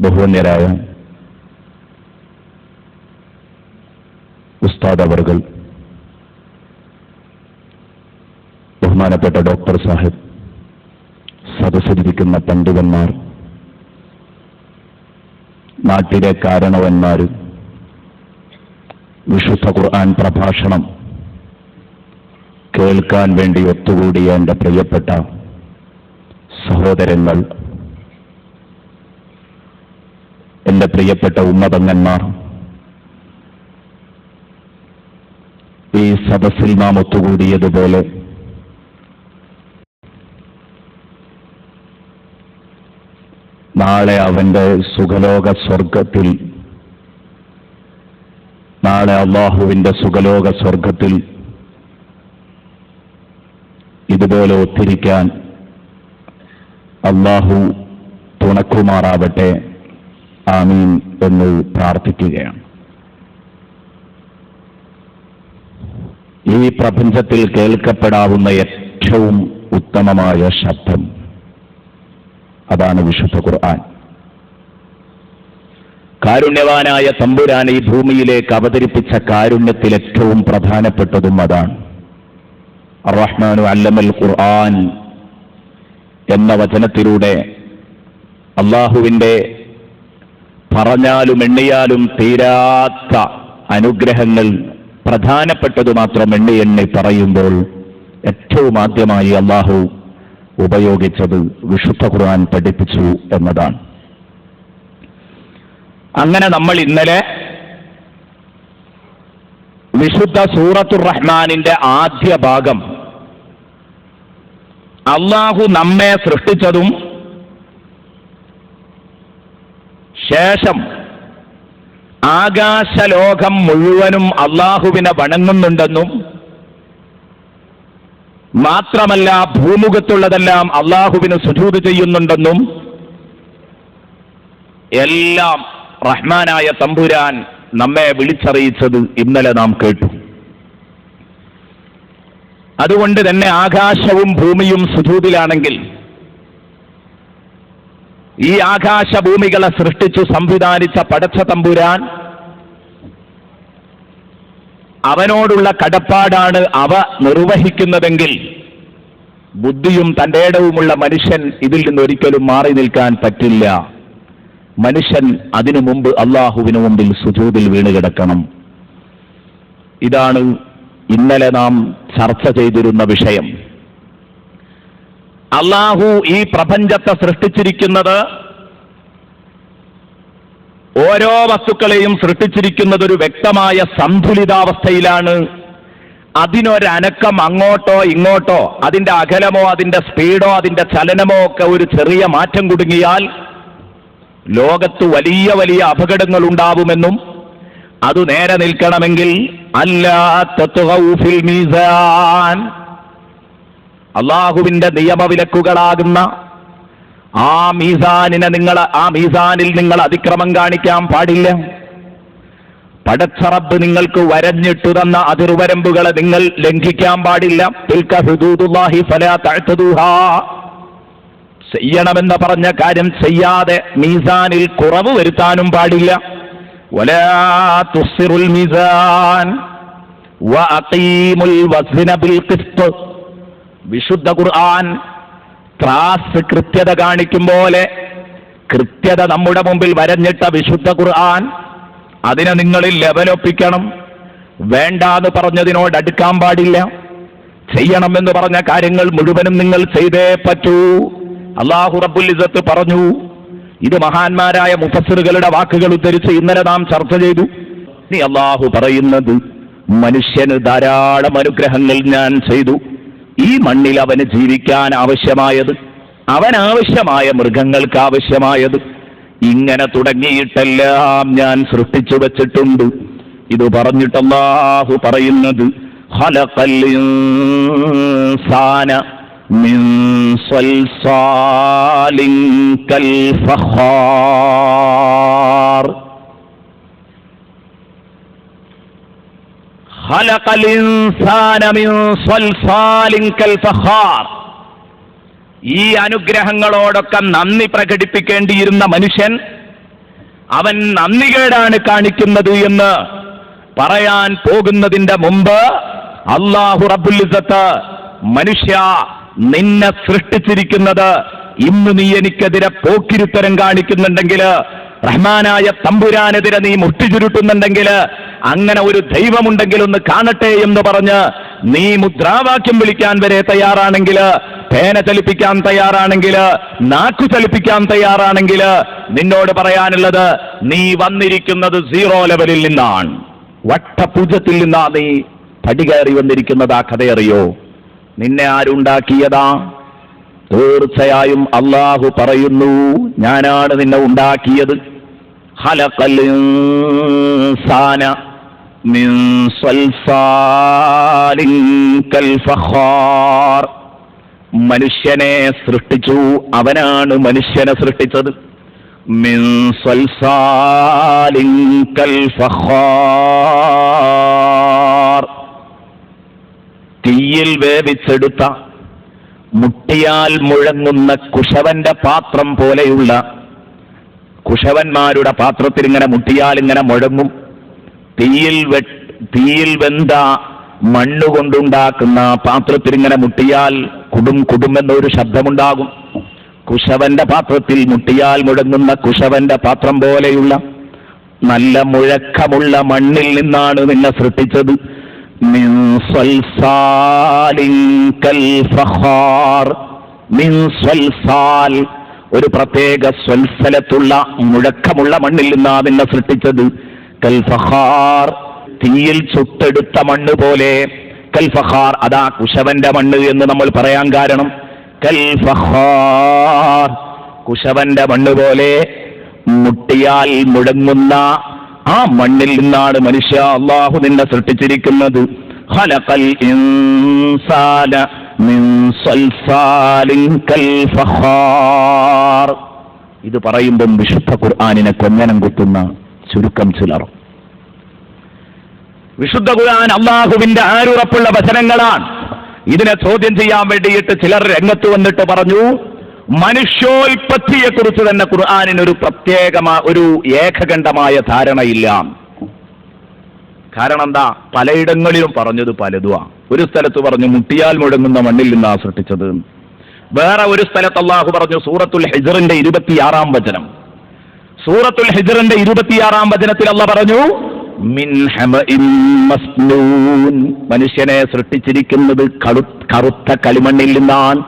ബഹുമാന്യരായ ഉസ്താദ് അവർകൾ, ബഹുമാനപ്പെട്ട ഡോക്ടർ സാഹിബ്, സദസ്സിലിരിക്കുന്ന പണ്ഡിതന്മാർ, നാട്ടിലെ കാരണവന്മാർ, വിശുദ്ധ ഖുർആൻ പ്രഭാഷണം കേൾക്കാൻ വേണ്ടി ഒത്തുകൂടിയ എൻ്റെ പ്രിയപ്പെട്ട സഹോദരങ്ങൾ, എൻ്റെ പ്രിയപ്പെട്ട ഉമ്മതങ്ങന്മാർ, ഈ സദസ്സിൽ നാം ഒത്തുകൂടിയതുപോലെ നാളെ അവന്റെ സുഖലോക സ്വർഗത്തിൽ, നാളെ അള്ളാഹുവിന്റെ സുഖലോക സ്വർഗത്തിൽ ഇതുപോലെ ഒത്തിരിക്കാൻ അള്ളാഹു തുണക്കുമാറാവട്ടെ. ആമീൻ എന്ന് പ്രാർത്ഥിക്കുകയാണ്. ഈ പ്രപഞ്ചത്തിൽ കേൾക്കപ്പെടാവുന്ന ഏറ്റവും ഉത്തമമായ ശബ്ദം അതാണ് വിശുദ്ധ ഖുർആൻ. കാരുണ്യവാനായ തമ്പുരാൻ ഈ ഭൂമിയിലേക്ക് അവതരിപ്പിച്ച കാരുണ്യത്തിൽ ഏറ്റവും പ്രധാനപ്പെട്ടതും അതാണ്. അർ-റഹ്മാനു അല്ലമൽ ഖുർആൻ എന്ന വചനത്തിലൂടെ അള്ളാഹുവിന്റെ പറഞ്ഞാലും എണ്ണിയാലും തീരാത്ത അനുഗ്രഹങ്ങൾ പ്രധാനപ്പെട്ടത് മാത്രം എണ്ണി പറയുമ്പോൾ ഏറ്റവും ആദ്യമായി അള്ളാഹു ഉപയോഗിച്ചത് വിശുദ്ധ ഖുർആൻ പഠിപ്പിച്ചു എന്നതാണ്. അങ്ങനെ നമ്മൾ ഇന്നലെ വിശുദ്ധ സൂറത്തുർ റഹ്മാനിന്റെ ആദ്യ ഭാഗം അള്ളാഹു നമ്മെ സൃഷ്ടിച്ചതും ശേഷം ആകാശലോകം മുഴുവനും അള്ളാഹുവിനെ വണങ്ങുന്നുണ്ടെന്നും മാത്രമല്ല ഭൂമുഖത്തുള്ളതെല്ലാം അള്ളാഹുവിന് സുജൂദ് ചെയ്യുന്നുണ്ടെന്നും എല്ലാം റഹ്മാനായ തമ്പുരാൻ നമ്മെ വിളിച്ചറിയിച്ചത് ഇന്നലെ നാം കേട്ടു. അതുകൊണ്ട് തന്നെ ആകാശവും ഭൂമിയും സുജൂദിലാണെങ്കിൽ ഈ ആകാശഭൂമികളെ സൃഷ്ടിച്ചു സംവിധാനിച്ച പടച്ച തമ്പുരാൻ അവനോടുള്ള കടപ്പാടാണ് അവ നിർവഹിക്കുന്നതെങ്കിൽ ബുദ്ധിയും തന്റെ ഇടവുമുള്ള മനുഷ്യൻ ഇതിൽ നിന്നൊരിക്കലും മാറി നിൽക്കാൻ പറ്റില്ല. മനുഷ്യൻ അതിനു മുമ്പ് അള്ളാഹുവിനു മുമ്പിൽ സുജൂദിൽ വീണ് കിടക്കണം. ഇതാണ് ഇന്നലെ നാം ചർച്ച ചെയ്തിരുന്ന വിഷയം. അള്ളാഹു ഈ പ്രപഞ്ചത്തെ സൃഷ്ടിച്ചിരിക്കുന്നത്, ഓരോ വസ്തുക്കളെയും സൃഷ്ടിച്ചിരിക്കുന്നത് ഒരു വ്യക്തമായ സന്തുലിതാവസ്ഥയിലാണ്. അതിനൊരനക്കം അങ്ങോട്ടോ ഇങ്ങോട്ടോ, അതിന്റെ അകലമോ അതിന്റെ സ്പീഡോ അതിന്റെ ചലനമോ ഒക്കെ ഒരു ചെറിയ മാറ്റം കുടുങ്ങിയാൽ ലോകത്ത് വലിയ വലിയ അപകടങ്ങൾ ഉണ്ടാവുമെന്നും അത് നേരെ നിൽക്കണമെങ്കിൽ അല്ലാ തത്ഗൗ ഫിൽ മീസാൻ, അള്ളാഹുവിന്റെ നിയമവിലക്കുകളാകുന്ന ആ മീസാനിൽ നിങ്ങൾ അതിക്രമം കാണിക്കാൻ പാടില്ല. പടച്ച റബ്ബ് നിങ്ങൾക്ക് വരഞ്ഞിട്ടു തന്ന അതിർവരമ്പുകളെ നിങ്ങൾ ലംഘിക്കാൻ പാടില്ല. തിൽക ഹുദൂദുല്ലാഹി ഫലാ തഅ്തദൂഹാ, ചെയ്യണമെന്ന് പറഞ്ഞ കാര്യം ചെയ്യാതെ മീസാനിൽ കുറവ് വരുത്താനും പാടില്ല. വലാ തുസ്സിറുൽ മീസാൻ വഅഖീമുൽ വസ്ന ബിൽ ഖിസ്ത്. വിശുദ്ധ ഖുർആൻ ത്രാസ് കൃത്യത കാണിക്കും പോലെ കൃത്യത നമ്മുടെ മുമ്പിൽ വരഞ്ഞിട്ട വിശുദ്ധ ഖുർആൻ, അതിനെ നിങ്ങളിൽ ലെവലൊപ്പിക്കണം. വേണ്ടാന്ന് പറഞ്ഞതിനോട് അടുക്കാൻ പാടില്ല. ചെയ്യണമെന്ന് പറഞ്ഞ കാര്യങ്ങൾ മുഴുവനും നിങ്ങൾ ചെയ്തേ പറ്റൂ. അല്ലാഹു റബ്ബുൽ ഇസ്സത്ത് പറഞ്ഞു. ഇത് മഹാന്മാരായ മുഫസ്സിറുകളുടെ വാക്കുകൾ ഉദ്ധരിച്ച് ഇന്നലെ നാം ചർച്ച ചെയ്തു. ഇനി അല്ലാഹു പറയുന്നത്, മനുഷ്യന് ധാരാളം അനുഗ്രഹങ്ങൾ ഞാൻ ചെയ്തു. ഈ മണ്ണിൽ അവന് ജീവിക്കാൻ ആവശ്യമായത്, അവനാവശ്യമായ മൃഗങ്ങൾക്ക് ആവശ്യമായത്, ഇങ്ങനെ തുടങ്ങിയിട്ടെല്ലാം ഞാൻ സൃഷ്ടിച്ചു വച്ചിട്ടുണ്ട്. ഇത് പറഞ്ഞിട്ട് അല്ലാഹു പറയുന്നത്, ഖലഖൽ ഇൻസാന മിൻ സൽസാലിൻ കൽ ഫഖാർ. ഖലഖൽ ഇൻസാന മിൻ സൽസാലിൻ കൽ ഫഖാർ. ഈ അനുഗ്രഹങ്ങളോടൊക്കെ നന്ദി പ്രകടിപ്പിക്കേണ്ടിയിരുന്ന മനുഷ്യൻ അവൻ നന്ദികേടാണ് കാണിക്കുന്നത് എന്ന് പറയാൻ പോകുന്നതിന്റെ മുമ്പ് അല്ലാഹു റബ്ബുൽ ഇസ്സത്ത്, മനുഷ്യ, നിന്നെ സൃഷ്ടിച്ചിരിക്കുന്നത് ഇന്ന് നീ എനിക്കെതിരെ പോക്കിരുത്തരം കാണിക്കുന്നുണ്ടെങ്കിൽ, റഹ്മാനായ തമ്പുരാനെതിരെ നീ മുട്ടി ചുരുട്ടുന്നുണ്ടെങ്കിൽ, അങ്ങനെ ഒരു ദൈവമുണ്ടെങ്കിൽ ഒന്ന് കാണട്ടെ എന്ന് പറഞ്ഞ് നീ മുദ്രാവാക്യം വിളിക്കാൻ വരെ തയ്യാറാണെങ്കിൽ, പേന ചലിപ്പിക്കാൻ തയ്യാറാണെങ്കിൽ, നാക്കു ചലിപ്പിക്കാൻ തയ്യാറാണെങ്കിൽ, നിന്നോട് പറയാനുള്ളത് നീ വന്നിരിക്കുന്നത് 0 ലെവലിൽ നിന്നാണ്, വട്ടപൂജ്യത്തിൽ നിന്നാ നീ പടികയറി വന്നിരിക്കുന്നത്. ആ കഥയറിയോ? നിന്നെ ആരുണ്ടാക്കിയതാ? തീർച്ചയായും അല്ലാഹു പറയുന്നു, ഞാനാണ് നിന്നെ ഉണ്ടാക്കിയത്. ഖലഖൽ ഇൻസാന മിൻ സ്വൽസാലിൻ കൽ ഫഖാർ. മനുഷ്യനെ സൃഷ്ടിച്ചു, അവനാണ് മനുഷ്യനെ സൃഷ്ടിച്ചത്. മിൻ സ്വൽസാലിൻ കൽ ഫഖാർ. തീയിൽ വേവിച്ചെടുത്ത, മുട്ടിയാൽ മുഴങ്ങുന്ന കുശവന്റെ പാത്രം പോലെയുള്ള, കുശവന്മാരുടെ പാത്രത്തിൽ ഇങ്ങനെ മുട്ടിയാൽ ഇങ്ങനെ മുഴങ്ങും. തീയിൽ വെന്ത മണ്ണുകൊണ്ടുണ്ടാക്കുന്ന പാത്രത്തിൽ ഇങ്ങനെ മുട്ടിയാൽ കുടും കുടും എന്നൊരു ശബ്ദമുണ്ടാകും. കുശവന്റെ പാത്രത്തിൽ മുട്ടിയാൽ മുഴങ്ങുന്ന കുശവന്റെ പാത്രം പോലെയുള്ള നല്ല മുഴക്കമുള്ള മണ്ണിൽ നിന്നാണ് നിന്നെ സൃഷ്ടിച്ചത്. മിൻ സ്വൽസാലിൻ കൽ ഫഖാർ. മിൻ സ്വൽസാൽ, ഒരു പ്രത്യേക സ്വൽസലത്തുള്ള മുഴക്കമുള്ള മണ്ണിൽ നിന്നാണ് നിന്നെ സൃഷ്ടിച്ചത്. കൽ ഫഖാർ, തീയിൽ ചുട്ടെടുത്ത മണ്ണ് പോലെ. കൽ ഫഖാർ, അതാ കുശവന്റെ മണ്ണ് എന്ന് നമ്മൾ പറയാൻ കാരണം. കൽ ഫഖാർ, കുശവന്റെ മണ്ണ് പോലെ മുട്ടിയാൽ മുഴങ്ങുന്ന ആ മണ്ണിൽ നിന്നാണ് മനുഷ്യ അല്ലാഹു നിന്നെ സൃഷ്ടിച്ചിരിക്കുന്നത്. ഖലഖൽ ഇൻസാന മിൻ സ്വൽസാലിൻ കൽ ഫഖാർ. ഇത് പറയുമ്പം വിശുദ്ധ ഖുർആനിനെ കൊഞ്ഞനം കുത്തുന്ന ചുരുക്കം ചിലർ. വിശുദ്ധ ഖുർആൻ അല്ലാഹുവിന്റെ ആരുറപ്പുള്ള വചനങ്ങളാണ്. ഇതിനെ ചോദ്യം ചെയ്യാൻ വേണ്ടിയിട്ട് ചിലർ രംഗത്ത് വന്നിട്ട് പറഞ്ഞു, മനുഷ്യോൽപത്തിയെ കുറിച്ച് തന്നെ ഖുർആനിന് ഒരു ഒരു ഏകകണ്ഠമായ ധാരണയില്ല. കാരണം എന്താ? പലയിടങ്ങളിലും പറഞ്ഞത് പലതുമാ. ഒരു സ്ഥലത്ത് പറഞ്ഞു മുട്ടിയാൽ മുഴങ്ങുന്ന മണ്ണിൽ നിന്നാണ് സൃഷ്ടിച്ചത്. വേറെ ഒരു സ്ഥലത്ത് അല്ലാഹു പറഞ്ഞു സൂറത്തുൽ ഹിജ്റിന്റെ 26-ാം വചനം. സൂറത്തുൽ ഹിജ്റിന്റെ 26-ാം വചനത്തിൽ അല്ലാഹു പറഞ്ഞു മിൻ ഹമഇൻ മസ്നൂൻ. മനുഷ്യനെ സൃഷ്ടിച്ചിരിക്കുന്നത് കറുത്ത കളിമണ്ണിൽ നിന്നാണ്.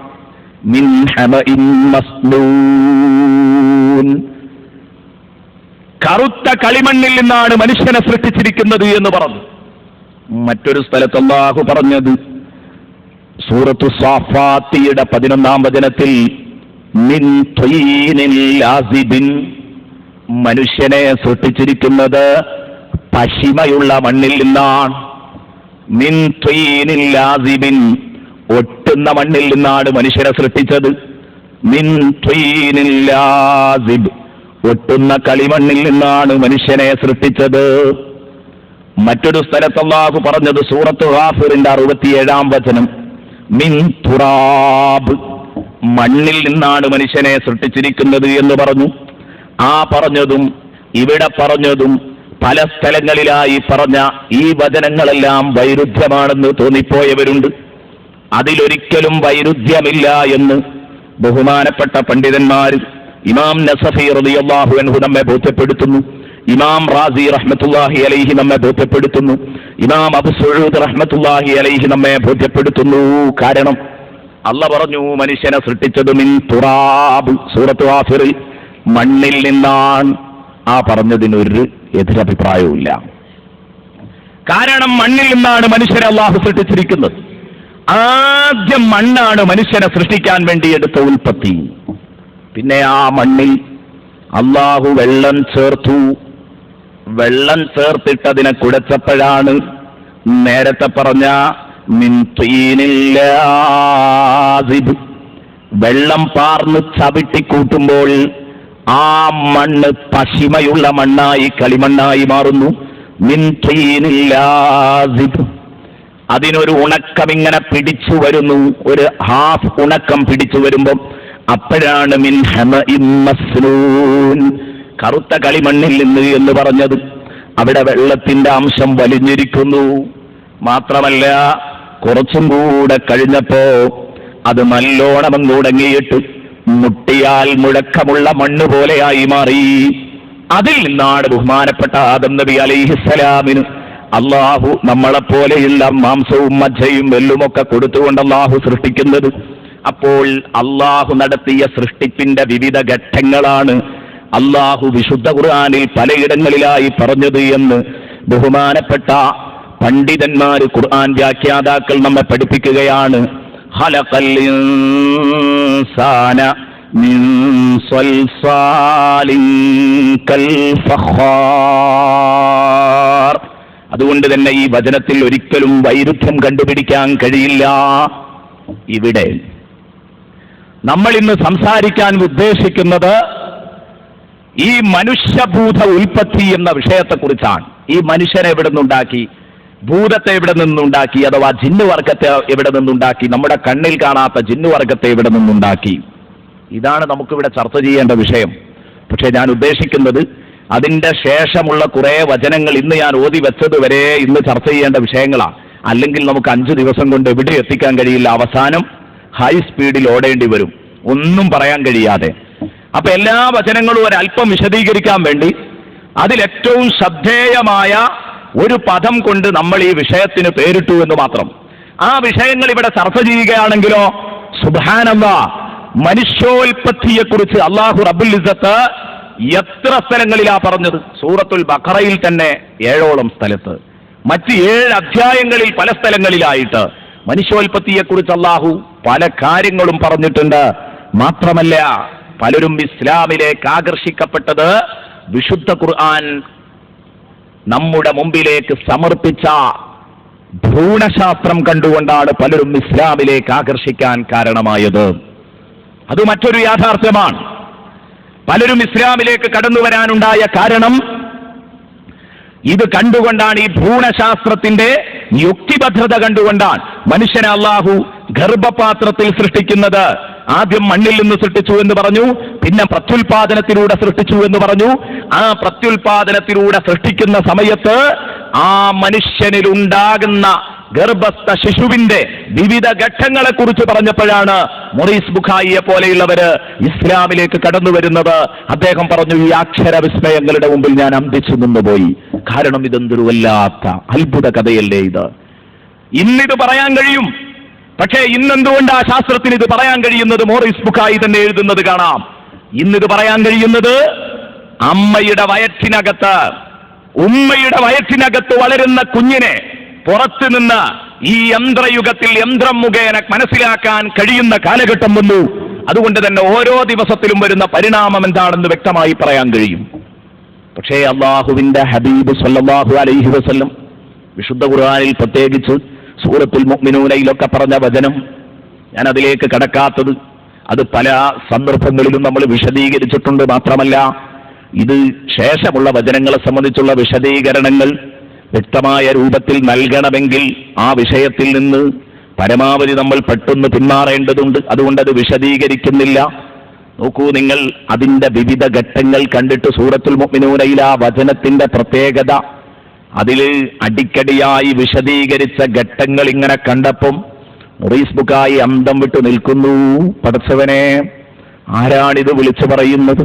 മിൻ ഹമഇൻ മസ്നൂൻ, കറുത്ത കളിമണ്ണിൽ നിന്നാണ് മനുഷ്യനെ സൃഷ്ടിച്ചിരിക്കുന്നത് എന്ന് പറഞ്ഞു. മറ്റൊരു സ്ഥലത്ത് അല്ലാഹു പറഞ്ഞത് സൂറത്തു സാഫാത്തിയുടെ 11-ാം വചനത്തിൽ മിൻ ത്വീനിൻ ലാസിബിൻ. മനുഷ്യനെ സൃഷ്ടിച്ചിരിക്കുന്നത് പശിമയുള്ള മണ്ണിൽ നിന്നാണ്. മിൻ ത്വീനിൻ ലാസിബിൻ, ഒട്ടുന്ന മണ്ണിൽ നിന്നാണ് മനുഷ്യനെ സൃഷ്ടിച്ചത്. മിൻ ത്വീനിൻ ലാസിബ്, ഒട്ടുന്ന കളിമണ്ണിൽ നിന്നാണ് മനുഷ്യനെ സൃഷ്ടിച്ചത്. മറ്റൊരു സ്ഥലത്ത് അല്ലാഹു പറഞ്ഞത് സൂറത്ത് ഗാഫിറിന്റെ 67-ാം വചനം മിൻ തുറാബ്, മണ്ണിൽ നിന്നാണ് മനുഷ്യനെ സൃഷ്ടിച്ചിരിക്കുന്നത് എന്ന് പറഞ്ഞു. ആ പറഞ്ഞതും ഇവിടെ പറഞ്ഞതും പല സ്ഥലങ്ങളിലായി പറഞ്ഞ ഈ വചനങ്ങളെല്ലാം വൈരുദ്ധ്യമാണെന്ന് തോന്നിപ്പോയവരുണ്ട്. അതിലൊരിക്കലും വൈരുദ്ധ്യമില്ല എന്ന് ബഹുമാനപ്പെട്ട പണ്ഡിതന്മാർ ഇമാം നസഫി റളിയല്ലാഹു അൻഹു നമ്മെ ബോധ്യപ്പെടുത്തുന്നു. ഇമാം റാസി റഹ്മത്തുള്ളാഹി അലൈഹി നമ്മെ ബോധ്യപ്പെടുത്തുന്നു. ഇമാം അബു സുഊദ് റഹ്മത്തുള്ളാഹി അലൈഹി നമ്മെ ബോധ്യപ്പെടുത്തുന്നു. കാരണം അല്ലാഹു പറഞ്ഞു മനുഷ്യനെ സൃഷ്ടിച്ചത് മിൻ തുറാബ്, സൂറത്ത് ഗാഫിറിൽ മണ്ണിൽ നിന്നാണ്. ആ പറഞ്ഞതിനൊരു എതിരഭിപ്രായവുമില്ല. കാരണം മണ്ണിൽ നിന്നാണ് മനുഷ്യരെ അല്ലാഹു സൃഷ്ടിച്ചിരിക്കുന്നത്. ആദ്യം മണ്ണാണ് മനുഷ്യനെ സൃഷ്ടിക്കാൻ വേണ്ടി എടുത്ത ഉൽപ്പത്തി. പിന്നെ ആ മണ്ണിൽ അല്ലാഹു വെള്ളം ചേർത്തു. വെള്ളം ചേർത്തിട്ടതിനെ കുടച്ചപ്പോഴാണ് നേരത്തെ പറഞ്ഞ മിൻ ത്വീനിൻ ലാസിബ്, വെള്ളം പാർന്ന് ചവിട്ടിക്കൂട്ടുമ്പോൾ ആ മണ്ണ് പശിമയുള്ള മണ്ണായി കളിമണ്ണായി മാറുന്നു. മിൻ ത്വീനിൻ ലാസിബ്, അതിനൊരു ഉണക്കം ഇങ്ങനെ പിടിച്ചു വരുന്നു. ഒരു ഹാഫ് ഉണക്കം പിടിച്ചു വരുമ്പം അപ്പോഴാണ് മിൻ ഹമഇൻ മസ്നൂൻ, കറുത്ത കളിമണ്ണിൽ നിന്ന് എന്ന് പറഞ്ഞത് അവിടെ വെള്ളത്തിന്റെ അംശം വലിഞ്ഞിരിക്കുന്നു. മാത്രമല്ല കുറച്ചും കൂടെ കഴിഞ്ഞപ്പോ അത് നല്ലോണം തുടങ്ങിയിട്ട് മുട്ടിയാൽ മുഴക്കമുള്ള മണ്ണ് പോലെയായി മാറി. അതിൽ നിന്നാണ് ബഹുമാനപ്പെട്ട ആദം നബി അലൈഹിസ്സലാമിന് അള്ളാഹു നമ്മളെപ്പോലെയുള്ള മാംസവും മജ്ജയും എല്ലുമൊക്കെ കൊടുത്തുകൊണ്ട് അള്ളാഹു സൃഷ്ടിക്കുന്നത്. അപ്പോൾ അള്ളാഹു നടത്തിയ സൃഷ്ടിപ്പിന്റെ വിവിധ ഘട്ടങ്ങളാണ് അള്ളാഹു വിശുദ്ധ ഖുർആനിൽ പലയിടങ്ങളിലായി പറഞ്ഞത് എന്ന് ബഹുമാനപ്പെട്ട പണ്ഡിതന്മാര്, ഖുർആൻ വ്യാഖ്യാതാക്കൾ നമ്മെ പഠിപ്പിക്കുകയാണ്. ഖലഖൽ ഇൻസാന മിൻ സ്വൽസാലിൻ കൽ ഫഖാർ. അതുകൊണ്ട് തന്നെ ഈ വചനത്തിൽ ഒരിക്കലും വൈരുദ്ധ്യം കണ്ടുപിടിക്കാൻ കഴിയില്ല. ഇവിടെ നമ്മൾ ഇന്ന് സംസാരിക്കാൻ ഉദ്ദേശിക്കുന്നത് ഈ മനുഷ്യഭൂത ഉൽപ്പത്തി എന്ന വിഷയത്തെക്കുറിച്ചാണ്. ഈ മനുഷ്യനെ എവിടെ നിന്നുണ്ടാക്കി, ഭൂതത്തെ എവിടെ നിന്നുണ്ടാക്കി, അഥവാ ജിന്നുവർഗത്തെ എവിടെ നിന്നുണ്ടാക്കി, നമ്മുടെ കണ്ണിൽ കാണാത്ത ജിന്നുവർഗത്തെ എവിടെ നിന്നുണ്ടാക്കി, ഇതാണ് നമുക്കിവിടെ ചർച്ച ചെയ്യേണ്ട വിഷയം. പക്ഷെ ഞാൻ ഉദ്ദേശിക്കുന്നത് അതിന്റെ ശേഷമുള്ള കുറെ വചനങ്ങൾ ഇന്ന് ഞാൻ ഓതി വെച്ചത് വരെ ഇന്ന് ചർച്ച ചെയ്യേണ്ട വിഷയങ്ങളാണ്. അല്ലെങ്കിൽ നമുക്ക് 5 ദിവസം കൊണ്ട് എവിടെ എത്തിക്കാൻ കഴിയില്ല. അവസാനം ഹൈ സ്പീഡിൽ ഓടേണ്ടി വരും, ഒന്നും പറയാൻ കഴിയാതെ. അപ്പൊ എല്ലാ വചനങ്ങളും ഒരല്പം വിശദീകരിക്കാൻ വേണ്ടി അതിലേറ്റവും ശ്രദ്ധേയമായ ഒരു പദം കൊണ്ട് നമ്മൾ ഈ വിഷയത്തിന് പേരിട്ടു എന്ന് മാത്രം. ആ വിഷയങ്ങൾ ഇവിടെ ചർച്ച ചെയ്യുകയാണെങ്കിലോ സുബ്ഹാനല്ലാഹ്, മനുഷ്യോൽപത്തിയെക്കുറിച്ച് അല്ലാഹു റബ്ബുൽ ഇസ്സത്ത് എത്ര സ്ഥലങ്ങളിലാ പറഞ്ഞത്? സൂറത്തുൽ ബഖറയിൽ തന്നെ 7ഓളം സ്ഥലത്ത്, മറ്റ് 7 അധ്യായങ്ങളിൽ പല സ്ഥലങ്ങളിലായിട്ട് മനുഷ്യോൽപത്തിയെക്കുറിച്ച് അല്ലാഹു പല കാര്യങ്ങളും പറഞ്ഞിട്ടുണ്ട്. മാത്രമല്ല പലരും ഇസ്ലാമിലേക്ക് ആകർഷിക്കപ്പെട്ടത് വിശുദ്ധ ഖുർആൻ നമ്മുടെ മുമ്പിലേക്ക് സമർപ്പിച്ച ഭ്രൂണശാസ്ത്രം കണ്ടുകൊണ്ടാണ് പലരും ഇസ്ലാമിലേക്ക് ആകർഷിക്കാൻ കാരണമായത്. അത് മറ്റൊരു യാഥാർത്ഥ്യമാണ്. പലരും ഇസ്ലാമിലേക്ക് കടന്നു വരാനുണ്ടായ കാരണം ഇത് കണ്ടുകൊണ്ടാണ്. ഈ ഭ്രൂണശാസ്ത്രത്തിന്റെ യുക്തിഭദ്രത കണ്ടുകൊണ്ടാണ് മനുഷ്യനെ അല്ലാഹു ഗർഭപാത്രത്തിൽ സൃഷ്ടിക്കുന്നത്. ആദ്യം മണ്ണിൽ നിന്ന് സൃഷ്ടിച്ചു എന്ന് പറഞ്ഞു, പിന്നെ പ്രത്യുൽപാദനത്തിലൂടെ സൃഷ്ടിച്ചു എന്ന് പറഞ്ഞു. ആ പ്രത്യുൽപാദനത്തിലൂടെ സൃഷ്ടിക്കുന്ന സമയത്ത് ആ മനുഷ്യനിലുണ്ടാകുന്ന ഗർഭസ്ഥ ശിശുവിന്റെ വിവിധ ഘട്ടങ്ങളെ കുറിച്ച് പറഞ്ഞപ്പോഴാണ് മൊറീസ് ബുഖായിയെ പോലെയുള്ളവര് ഇസ്ലാമിലേക്ക് കടന്നു വരുന്നത്. അദ്ദേഹം പറഞ്ഞു, ഈ അക്ഷര വിസ്മയങ്ങളുടെ മുമ്പിൽ ഞാൻ അന്തിച്ചു നിന്നുപോയി. കാരണം ഇതെന്തൊരു വല്ലാത്ത അത്ഭുത കഥയല്ലേ ഇത്. ഇന്നിത് പറയാൻ കഴിയും. പക്ഷേ ഇന്നെന്തുകൊണ്ട് ആ ശാസ്ത്രത്തിന് ഇത് പറയാൻ കഴിയുന്നത്? മൊറീസ് ബുഖായി തന്നെ എഴുതുന്നത് കാണാം. ഇന്നിത് പറയാൻ കഴിയുന്നത് അമ്മയുടെ വയറ്റിനകത്ത്, ഉമ്മയുടെ വയറ്റിനകത്ത് വളരുന്ന കുഞ്ഞിനെ പുറത്തു നിന്ന് ഈ യന്ത്രയുഗത്തിൽ യന്ത്രം മുഖേന മനസ്സിലാക്കാൻ കഴിയുന്ന കാലഘട്ടം വന്നു. അതുകൊണ്ട് തന്നെ ഓരോ ദിവസത്തിലും വരുന്ന പരിണാമം എന്താണെന്ന് വ്യക്തമായി പറയാൻ കഴിയും. പക്ഷേ അല്ലാഹുവിന്റെ ഹബീബ് സല്ലല്ലാഹു അലൈഹി വസല്ലം വിശുദ്ധ ഖുർആനിൽ പ്രത്യേകിച്ച് സൂറത്തുൽ മുഅ്മിനൂനയിലൊക്കെ പറഞ്ഞ വചനം, ഞാൻ അതിലേക്ക് കടക്കാത്തത്, അത് പല സന്ദർഭങ്ങളിലും നമ്മൾ വിശദീകരിച്ചിട്ടുണ്ട്. മാത്രമല്ല ഇത് ശേഷമുള്ള വചനങ്ങളെ സംബന്ധിച്ചുള്ള വിശദീകരണങ്ങൾ വ്യക്തമായ രൂപത്തിൽ നൽകണമെങ്കിൽ ആ വിഷയത്തിൽ നിന്ന് പരമാവധി നമ്മൾ പെട്ടെന്ന് പിന്മാറേണ്ടതുണ്ട്. അതുകൊണ്ട് അത് വിശദീകരിക്കുന്നില്ല. നോക്കൂ നിങ്ങൾ, അതിന്റെ വിവിധ ഘട്ടങ്ങൾ കണ്ടിട്ട് സൂറത്തുൽ മുഅ്മിനൂനയിലെ ആ വചനത്തിന്റെ പ്രത്യേകത, അതിൽ അടിക്കടിയായി വിശദീകരിച്ച ഘട്ടങ്ങൾ ഇങ്ങനെ കണ്ടപ്പം മൊറീസ് ബുഖായി അന്തം വിട്ടു നിൽക്കുന്നു. പടച്ചവനെ, ആരാണിത് വിളിച്ചു പറയുന്നത്?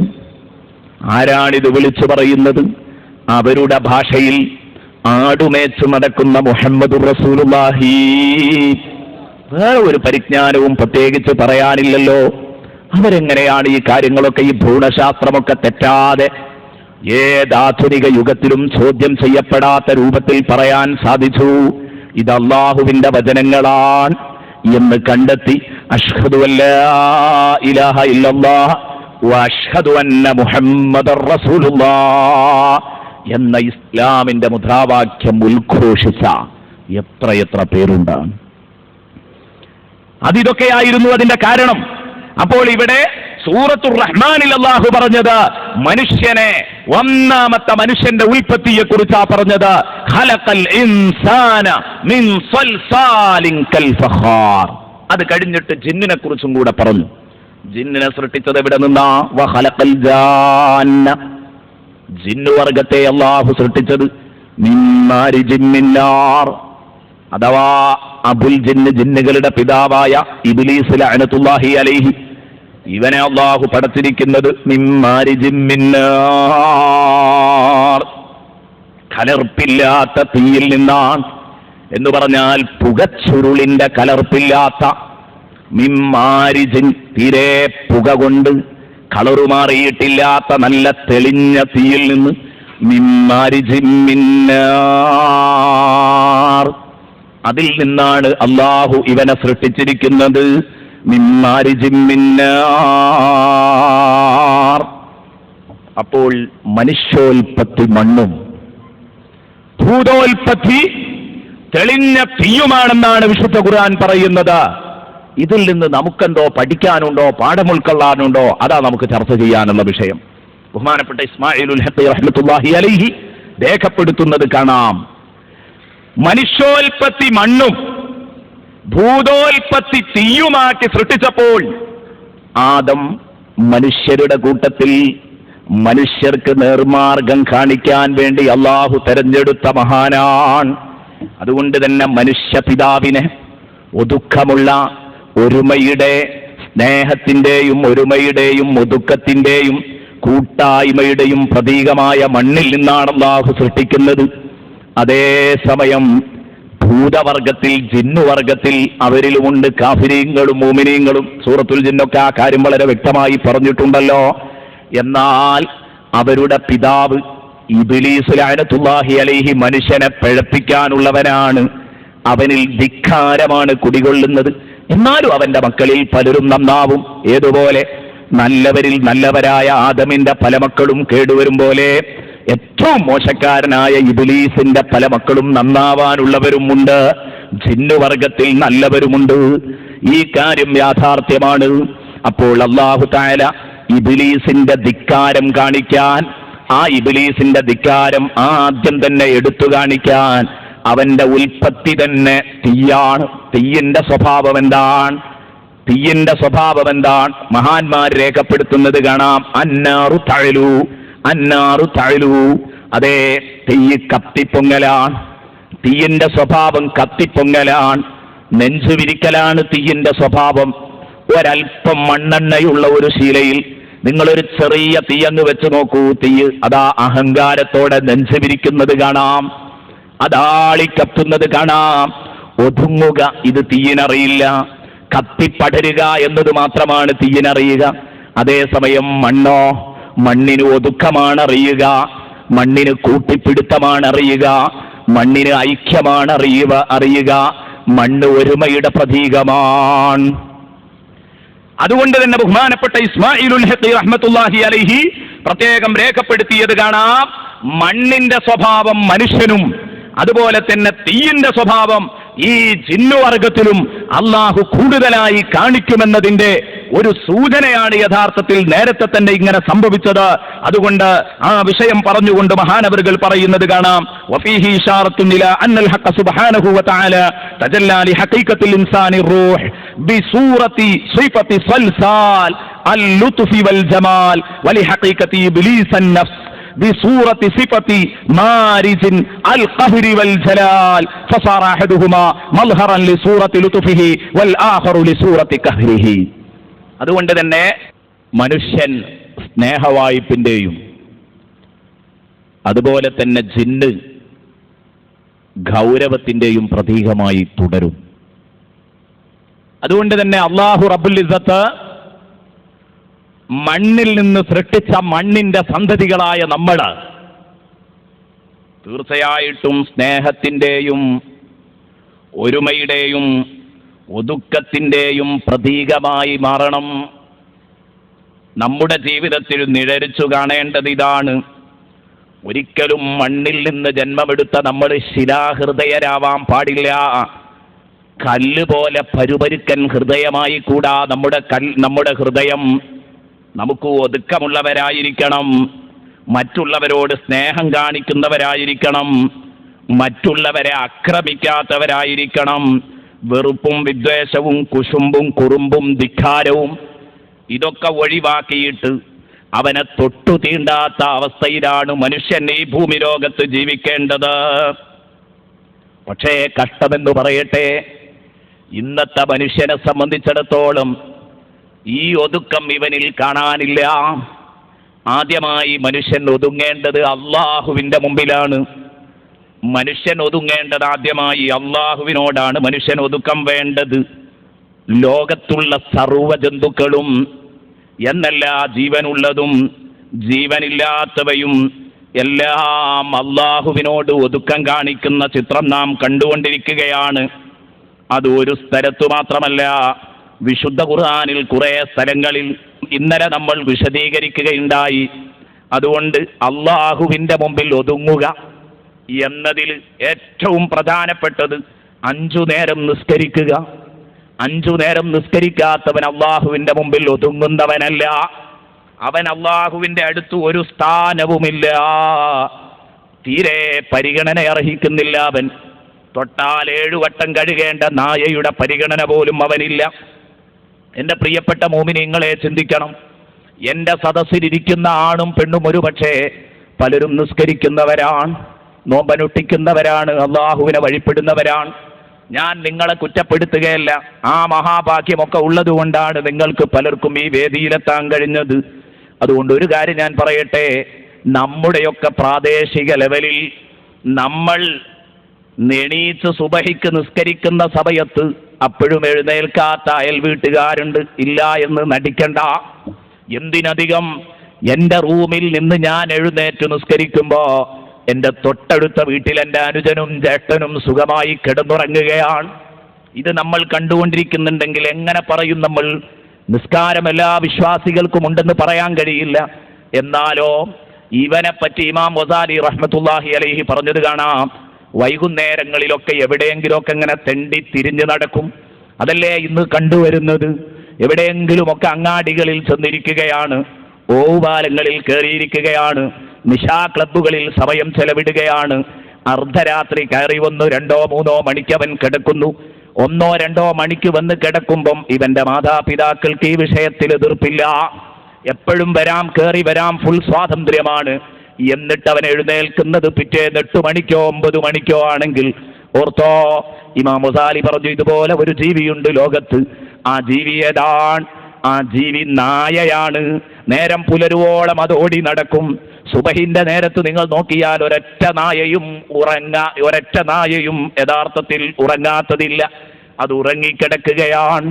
ആരാണിത് വിളിച്ചു പറയുന്നത്? അവരുടെ ഭാഷയിൽ ആടുമേച്ചു നടക്കുന്ന മുഹമ്മദ് റസൂലുള്ളാഹി. വേറെ ഒരു പരിജ്ഞാനവും പ്രത്യേകിച്ച് പറയാനില്ലല്ലോ. അവരെങ്ങനെയാണ് ഈ കാര്യങ്ങളൊക്കെ, ഈ ഭ്രൂണശാസ്ത്രമൊക്കെ തെറ്റാതെ ഏതാധുനിക യുഗത്തിലും ചോദ്യം ചെയ്യപ്പെടാത്ത രൂപത്തിൽ പറയാൻ സാധിച്ചു? ഇത് അല്ലാഹുവിന്റെ വചനങ്ങളാണ് എന്ന് കണ്ടെത്തി അഷ്ഹദു അല്ലാ ഇലാഹ ഇല്ലല്ലാഹ് വ അഷ്ഹദു അന്ന മുഹമ്മദർ റസൂലുള്ളാഹ് എന്ന ഇസ്ലാമിന്റെ മുദ്രാവാക്യം ഉദ്ഘോഷിച്ച എത്രയെത്ര പേരുണ്ട്. അതിതൊക്കെയായിരുന്നു അതിന്റെ കാരണം. അപ്പോൾ ഇവിടെ സൂറത്തുർ റഹ്മാനിൽ അല്ലാഹു പറഞ്ഞത് മനുഷ്യനെ, ഒന്നാമത്തെ മനുഷ്യന്റെ ഉൽപ്പത്തിയെ കുറിച്ചാ പറഞ്ഞത്. ഖലഖൽ ഇൻസാന മിൻ സ്വൽസാലിൻ കൽ ഫഖാർ. അത് കഴിഞ്ഞിട്ട് ജിന്നിനെ കുറിച്ചും കൂടെ പറഞ്ഞു. ജിന്നിനെ സൃഷ്ടിച്ചത് എവിടെ നിന്നാ? വഖലഖൽ ജാന്ന, ജിന്നുവർഗത്തെ അള്ളാഹു സൃഷ്ടിച്ചത് മിൻ മാരിജിൻ മിൻ നാർ, അഥവാ അബുൽ ജിന്ന്, ജിന്നുകളുടെ പിതാവായ ഇബ്ലീസ് ലഅനത്തുല്ലാഹി അലൈഹി, ഇവനെ അള്ളാഹു പടച്ചിരിക്കുന്നത് മിൻ മാരിജിൻ മിൻ നാർ, കലർപ്പില്ലാത്ത തീയിൽ നിന്നാണ്. എന്ന് പറഞ്ഞാൽ പുകച്ചുരുളിന്റെ കലർപ്പില്ലാത്ത, മിൻ മാരിജിൻ തീരെ പുക കൊണ്ട് കളറുമാറിയിട്ടില്ലാത്ത നല്ല തെളിഞ്ഞ തീയിൽ നിന്ന്, മിൻ മാരിജിൻ മിൻ നാർ, അതിൽ നിന്നാണ് അള്ളാഹു ഇവനെ സൃഷ്ടിച്ചിരിക്കുന്നത്. മിൻ മാരിജിൻ മിൻ നാർ. അപ്പോൾ മനുഷ്യോൽപത്തി മണ്ണും ഭൂതോൽപത്തി തെളിഞ്ഞ തീയുമാണെന്നാണ് വിശുദ്ധ ഖുർആൻ പറയുന്നത്. ഇതിൽ നിന്ന് നമുക്കെന്തോ പഠിക്കാനുണ്ടോ, പാഠം ഉൾക്കൊള്ളാനുണ്ടോ? അതാ നമുക്ക് ചർച്ച ചെയ്യാനുള്ള വിഷയം. ബഹുമാനപ്പെട്ട ഇസ്മാഈലുൽ ഹഖ് റഹ്മത്തുള്ളാഹി അലൈഹി രേഖപ്പെടുത്തുന്നത് കാണാം. മനുഷ്യോൽപത്തി മണ്ണും ഭൂതോൽപത്തി തീയുമാക്കി സൃഷ്ടിച്ചപ്പോൾ ആദം മനുഷ്യരുടെ കൂട്ടത്തിൽ മനുഷ്യർക്ക് നേർമാർഗം കാണിക്കാൻ വേണ്ടി അള്ളാഹു തെരഞ്ഞെടുത്ത മഹാനാണ്. അതുകൊണ്ട് തന്നെ മനുഷ്യ പിതാവിനെ ഒതുക്കമുള്ള ഒരുമയുടെ, സ്നേഹത്തിന്റെയും ഒരുമയുടെയും ഒതുക്കത്തിന്റെയും കൂട്ടായ്മയുടെയും പ്രതീകമായ മണ്ണിൽ നിന്നാണ് അള്ളാഹു സൃഷ്ടിക്കുന്നത്. അതേസമയം ഭൂതവർഗത്തിൽ, ജിന്നുവർഗത്തിൽ അവരിലുമുണ്ട് കാഫിരീങ്ങളും മോമിനീങ്ങളും. സൂറത്തുൽ ജിന്നൊക്കെ ആ കാര്യം വളരെ വ്യക്തമായി പറഞ്ഞിട്ടുണ്ടല്ലോ. എന്നാൽ അവരുടെ പിതാവ് ഇബ്ലീസ് ലഅനത്തുല്ലാഹി അലൈഹി മനുഷ്യനെ പിഴപ്പിക്കാനുള്ളവനാണ്. അവനിൽ ധിക്കാരമാണ് കുടികൊള്ളുന്നത്. എന്നാലും അവന്റെ മക്കളിൽ പലരും നന്നാവും. ഏതുപോലെ നല്ലവരിൽ നല്ലവരായ ആദമിന്റെ പല മക്കളും കേടുവരും പോലെ ഏറ്റവും മോശക്കാരനായ ഇബ്ലീസിന്റെ പല മക്കളും നന്നാവാനുള്ളവരുമുണ്ട്. ജിന്നുവർഗത്തിൽ നല്ലവരുമുണ്ട്. ഈ കാര്യം യാഥാർത്ഥ്യമാണ്. അപ്പോൾ അല്ലാഹു തആല ഇബ്ലീസിന്റെ ധിക്കാരം കാണിക്കാൻ, ആ ഇബ്ലീസിന്റെ ധിക്കാരം ആദ്യം തന്നെ എടുത്തു കാണിക്കാൻ അവന്റെ ഉൽപ്പത്തി തന്നെ തീയാണ്. തീയിന്റെ സ്വഭാവം എന്താണ്? തീയിന്റെ സ്വഭാവം എന്താണ്? മഹാന്മാർ രേഖപ്പെടുത്തുന്നത് കാണാം. അന്നാറു തഅലു, അന്നാറു തഅലു. അതേ, തീ കത്തിപ്പൊങ്ങലാണ്. തീയിന്റെ സ്വഭാവം കത്തിപ്പൊങ്ങലാണ്, നെഞ്ചുവിരിക്കലാണ് തീയിന്റെ സ്വഭാവം. ഒരൽപ്പം മണ്ണെണ്ണയുള്ള ഒരു ശീലയിൽ നിങ്ങളൊരു ചെറിയ തീയങ്ങ് വെച്ച് നോക്കൂ. തീ അതാ അഹങ്കാരത്തോടെ നെഞ്ചുവിരിക്കുന്നത് കാണാം, അതാളിക്കത്തുന്നത് കാണാം. ഒതുങ്ങുക ഇത് തീയിനറിയില്ല. കത്തിപ്പടരുക എന്നത് മാത്രമാണ് തീയിനറിയുക. അതേസമയം മണ്ണോ, മണ്ണിന് ഒതുക്കമാണ് അറിയുക, മണ്ണിന് കൂട്ടിപ്പിടുത്തമാണ് അറിയുക, മണ്ണിന് ഐക്യമാണ് അറിയുക. മണ്ണ് ഒരുമയുടെ പ്രതീകമാണ്. അതുകൊണ്ട് തന്നെ ബഹുമാനപ്പെട്ട ഇസ്മാഈലുൽ ഹഖ് റഹ്മത്തുള്ളാഹി അലൈഹി പ്രത്യേകം രേഖപ്പെടുത്തിയത് കാണാം. മണ്ണിന്റെ സ്വഭാവം മനുഷ്യനും അതുപോലെ തന്നെ തീയിന്റെ സ്വഭാവം ഈ ജിന്നുവർഗത്തിലും അള്ളാഹു കൂടുതലായി കാണിക്കുമെന്നതിന്റെ ഒരു സൂചനയാണ് യഥാർത്ഥത്തിൽ നേരത്തെ തന്നെ ഇങ്ങനെ സംഭവിച്ചത്. അതുകൊണ്ട് ആ വിഷയം പറഞ്ഞുകൊണ്ട് മഹാനവറുകൾ പറയുന്നത് കാണാം. വഫീഹി ഇശാറത്തുൻ ഇലാ അന്നൽ ഹഖ് സുബ്ഹാനഹു വതആല തജല്ലാ ലി ഹഖീഖത്തിൽ ഇൻസാനി റൂഹ് ബിസൂറത്തി സിഫത്തി സൽസാൽ അൽ-ലുത്ഫി വൽ ജമാൽ വലി ഹഖീഖത്തി ഇബ്ലീസൻ നഫ്സ് بصورة صفة مارج القهر والجلال فصار أحدهما مظهرا لصورة لطفه والآخر لصورة قهره. അതുകൊണ്ട് തന്നെ മനുഷ്യൻ സ്നേഹവായ്പിന്റെയും അതുപോലെ തന്നെ ജിന്ന് ഗൗരവത്തിന്റെയും പ്രതീകമായി തുടരും. അതുകൊണ്ട് തന്നെ അല്ലാഹു റബ്ബുൽ ഇസ്സത്ത് മണ്ണിൽ നിന്ന് സൃഷ്ടിച്ച മണ്ണിന്റെ സന്തതികളായ നമ്മൾ തീർച്ചയായിട്ടും സ്നേഹത്തിന്റെയും ഒരുമയുടെയും ഒതുക്കത്തിന്റെയും പ്രതീകമായി മാറണം. നമ്മുടെ ജീവിതത്തിൽ നിഴലിച്ചു കാണേണ്ടത് ഇതാണ്. ഒരിക്കലും മണ്ണിൽ നിന്ന് ജന്മമെടുത്ത നമ്മൾ ശിലാഹൃദയരാവാൻ പാടില്ല. കല്ല് പോലെ പരുപരുക്കൻ ഹൃദയമായി കൂടാ നമ്മുടെ ഹൃദയം. നമുക്ക് ഒതുക്കമുള്ളവരായിരിക്കണം, മറ്റുള്ളവരോട് സ്നേഹം കാണിക്കുന്നവരായിരിക്കണം, മറ്റുള്ളവരെ ആക്രമിക്കാത്തവരായിരിക്കണം. വെറുപ്പും വിദ്വേഷവും കുശുമ്പും കുറുമ്പും ധിക്കാരവും ഇതൊക്കെ ഒഴിവാക്കിയിട്ട് അവനെ തൊട്ടു തീണ്ടാത്ത അവസ്ഥയിലാണ് മനുഷ്യൻ ഈ ഭൂമി ലോകത്ത് ജീവിക്കേണ്ടത്. പക്ഷേ കഷ്ടമെന്ന് പറയട്ടെ, ഇന്നത്തെ മനുഷ്യനെ സംബന്ധിച്ചിടത്തോളം ഈ ഒതുക്കം ഇവനിൽ കാണാനില്ല. ആദ്യമായി മനുഷ്യൻ ഒതുങ്ങേണ്ടത് അള്ളാഹുവിൻ്റെ മുമ്പിലാണ്. മനുഷ്യൻ ഒതുങ്ങേണ്ടത് ആദ്യമായി അള്ളാഹുവിനോടാണ്. മനുഷ്യൻ ഒതുക്കം വേണ്ടത് ലോകത്തുള്ള സർവ്വ ജന്തുക്കളും എന്നല്ല, ജീവനുള്ളതും ജീവനില്ലാത്തവയും എല്ലാം അള്ളാഹുവിനോട് ഒതുക്കം കാണിക്കുന്ന ചിത്രം നാം കണ്ടുകൊണ്ടിരിക്കുകയാണ്. അത് ഒരു സ്ഥലത്തു മാത്രമല്ല, വിശുദ്ധ ഖുർആനിൽ കുറേ സ്ഥലങ്ങളിൽ ഇന്നലെ നമ്മൾ വിശദീകരിക്കുകയുണ്ടായി. അതുകൊണ്ട് അള്ളാഹുവിൻ്റെ മുമ്പിൽ ഒതുങ്ങുക എന്നതിൽ ഏറ്റവും പ്രധാനപ്പെട്ടത് 5 നേരം നിസ്കരിക്കുക. 5 നേരം നിസ്കരിക്കാത്തവൻ അള്ളാഹുവിൻ്റെ മുമ്പിൽ ഒതുങ്ങുന്നവനല്ല. അവൻ അള്ളാഹുവിൻ്റെ അടുത്ത് ഒരു സ്ഥാനവുമില്ല, തീരെ പരിഗണന അർഹിക്കുന്നില്ല. അവൻ തൊട്ടാൽ 7 വട്ടം കഴുകേണ്ട നായയുടെ പരിഗണന പോലും അവനില്ല. എൻ്റെ പ്രിയപ്പെട്ട മോമിനീങ്ങളെ ചിന്തിക്കണം. എൻ്റെ സദസ്സിലിരിക്കുന്ന ആണും പെണ്ണും ഒരു പക്ഷേ പലരും നിസ്കരിക്കുന്നവരാണ്, നോമ്പനുഷ്ഠിക്കുന്നവരാണ്, അള്ളാഹുവിനെ വഴിപ്പെടുന്നവരാണ്. ഞാൻ നിങ്ങളെ കുറ്റപ്പെടുത്തുകയല്ല. ആ മഹാഭാഗ്യമൊക്കെ ഉള്ളതുകൊണ്ടാണ് നിങ്ങൾക്ക് പലർക്കും ഈ വേദിയിലെത്താൻ കഴിഞ്ഞത്. അതുകൊണ്ട് ഒരു കാര്യം ഞാൻ പറയട്ടെ, നമ്മുടെയൊക്കെ പ്രാദേശിക ലെവലിൽ നമ്മൾ എണീച്ച് സുബഹിക്ക് നിസ്കരിക്കുന്ന സമയത്ത് അപ്പോഴും എഴുന്നേൽക്കാത്ത അയൽ വീട്ടുകാരുണ്ട്. ഇല്ല എന്ന് നടിക്കണ്ട. എന്തിനധികം എൻ്റെ റൂമിൽ നിന്ന് ഞാൻ എഴുന്നേറ്റ് നിസ്കരിക്കുമ്പോൾ എൻ്റെ തൊട്ടടുത്ത വീട്ടിൽ എൻ്റെ അനുജനും ജ്യേഷ്ഠനും സുഖമായി കിടന്നുറങ്ങുകയാണ്. ഇത് നമ്മൾ കണ്ടുകൊണ്ടിരിക്കുന്നുണ്ടെങ്കിൽ എങ്ങനെ പറയും നമ്മൾ നിസ്കാരം എല്ലാ വിശ്വാസികൾക്കും ഉണ്ടെന്ന് പറയാൻ കഴിയില്ല. എന്നാലോ ഇവനെപ്പറ്റി ഇമാം ഗസാലി റഹ്മത്തുള്ളാഹി അലൈഹി പറഞ്ഞത് കാണാം, വൈകുന്നേരങ്ങളിലൊക്കെ എവിടെയെങ്കിലുമൊക്കെ ഇങ്ങനെ തെണ്ടി തിരിഞ്ഞു നടക്കും. അതല്ലേ ഇന്ന് കണ്ടുവരുന്നത്. എവിടെയെങ്കിലുമൊക്കെ അങ്ങാടികളിൽ ചെന്നിരിക്കുകയാണ്, ഓവുപാലങ്ങളിൽ കയറിയിരിക്കുകയാണ്, നിശാ ക്ലബ്ബുകളിൽ സമയം ചെലവിടുകയാണ്. അർദ്ധരാത്രി കയറി വന്ന് 2 3 മണിക്ക് അവൻ കിടക്കുന്നു. 1 2 മണിക്ക് വന്ന് കിടക്കുമ്പം ഇവന്റെ മാതാപിതാക്കൾക്ക് ഈ വിഷയത്തിൽ എതിർപ്പില്ല. എപ്പോഴും വരാം, കയറി വരാം, ഫുൾ സ്വാതന്ത്ര്യമാണ്. എന്നിട്ട് അവൻ എഴുന്നേൽക്കുന്നത് പിറ്റേന്ന് 8 മണിക്കോ 9 മണിക്കോ ആണെങ്കിൽ ഓർത്തോ, ഇമാം ഗസാലി പറഞ്ഞു, ഇതുപോലെ ഒരു ജീവിയുണ്ട് ലോകത്ത്. ആ ജീവി ഏതാണ്? ആ ജീവി നായയാണ്. നേരം പുലരുവോളം അത് ഓടി നടക്കും. സുബഹിന്റെ നേരത്ത് നിങ്ങൾ നോക്കിയാൽ ഒരൊറ്റ നായയും യഥാർത്ഥത്തിൽ ഉറങ്ങാത്തതില്ല. അത് ഉറങ്ങിക്കിടക്കുകയാണ്.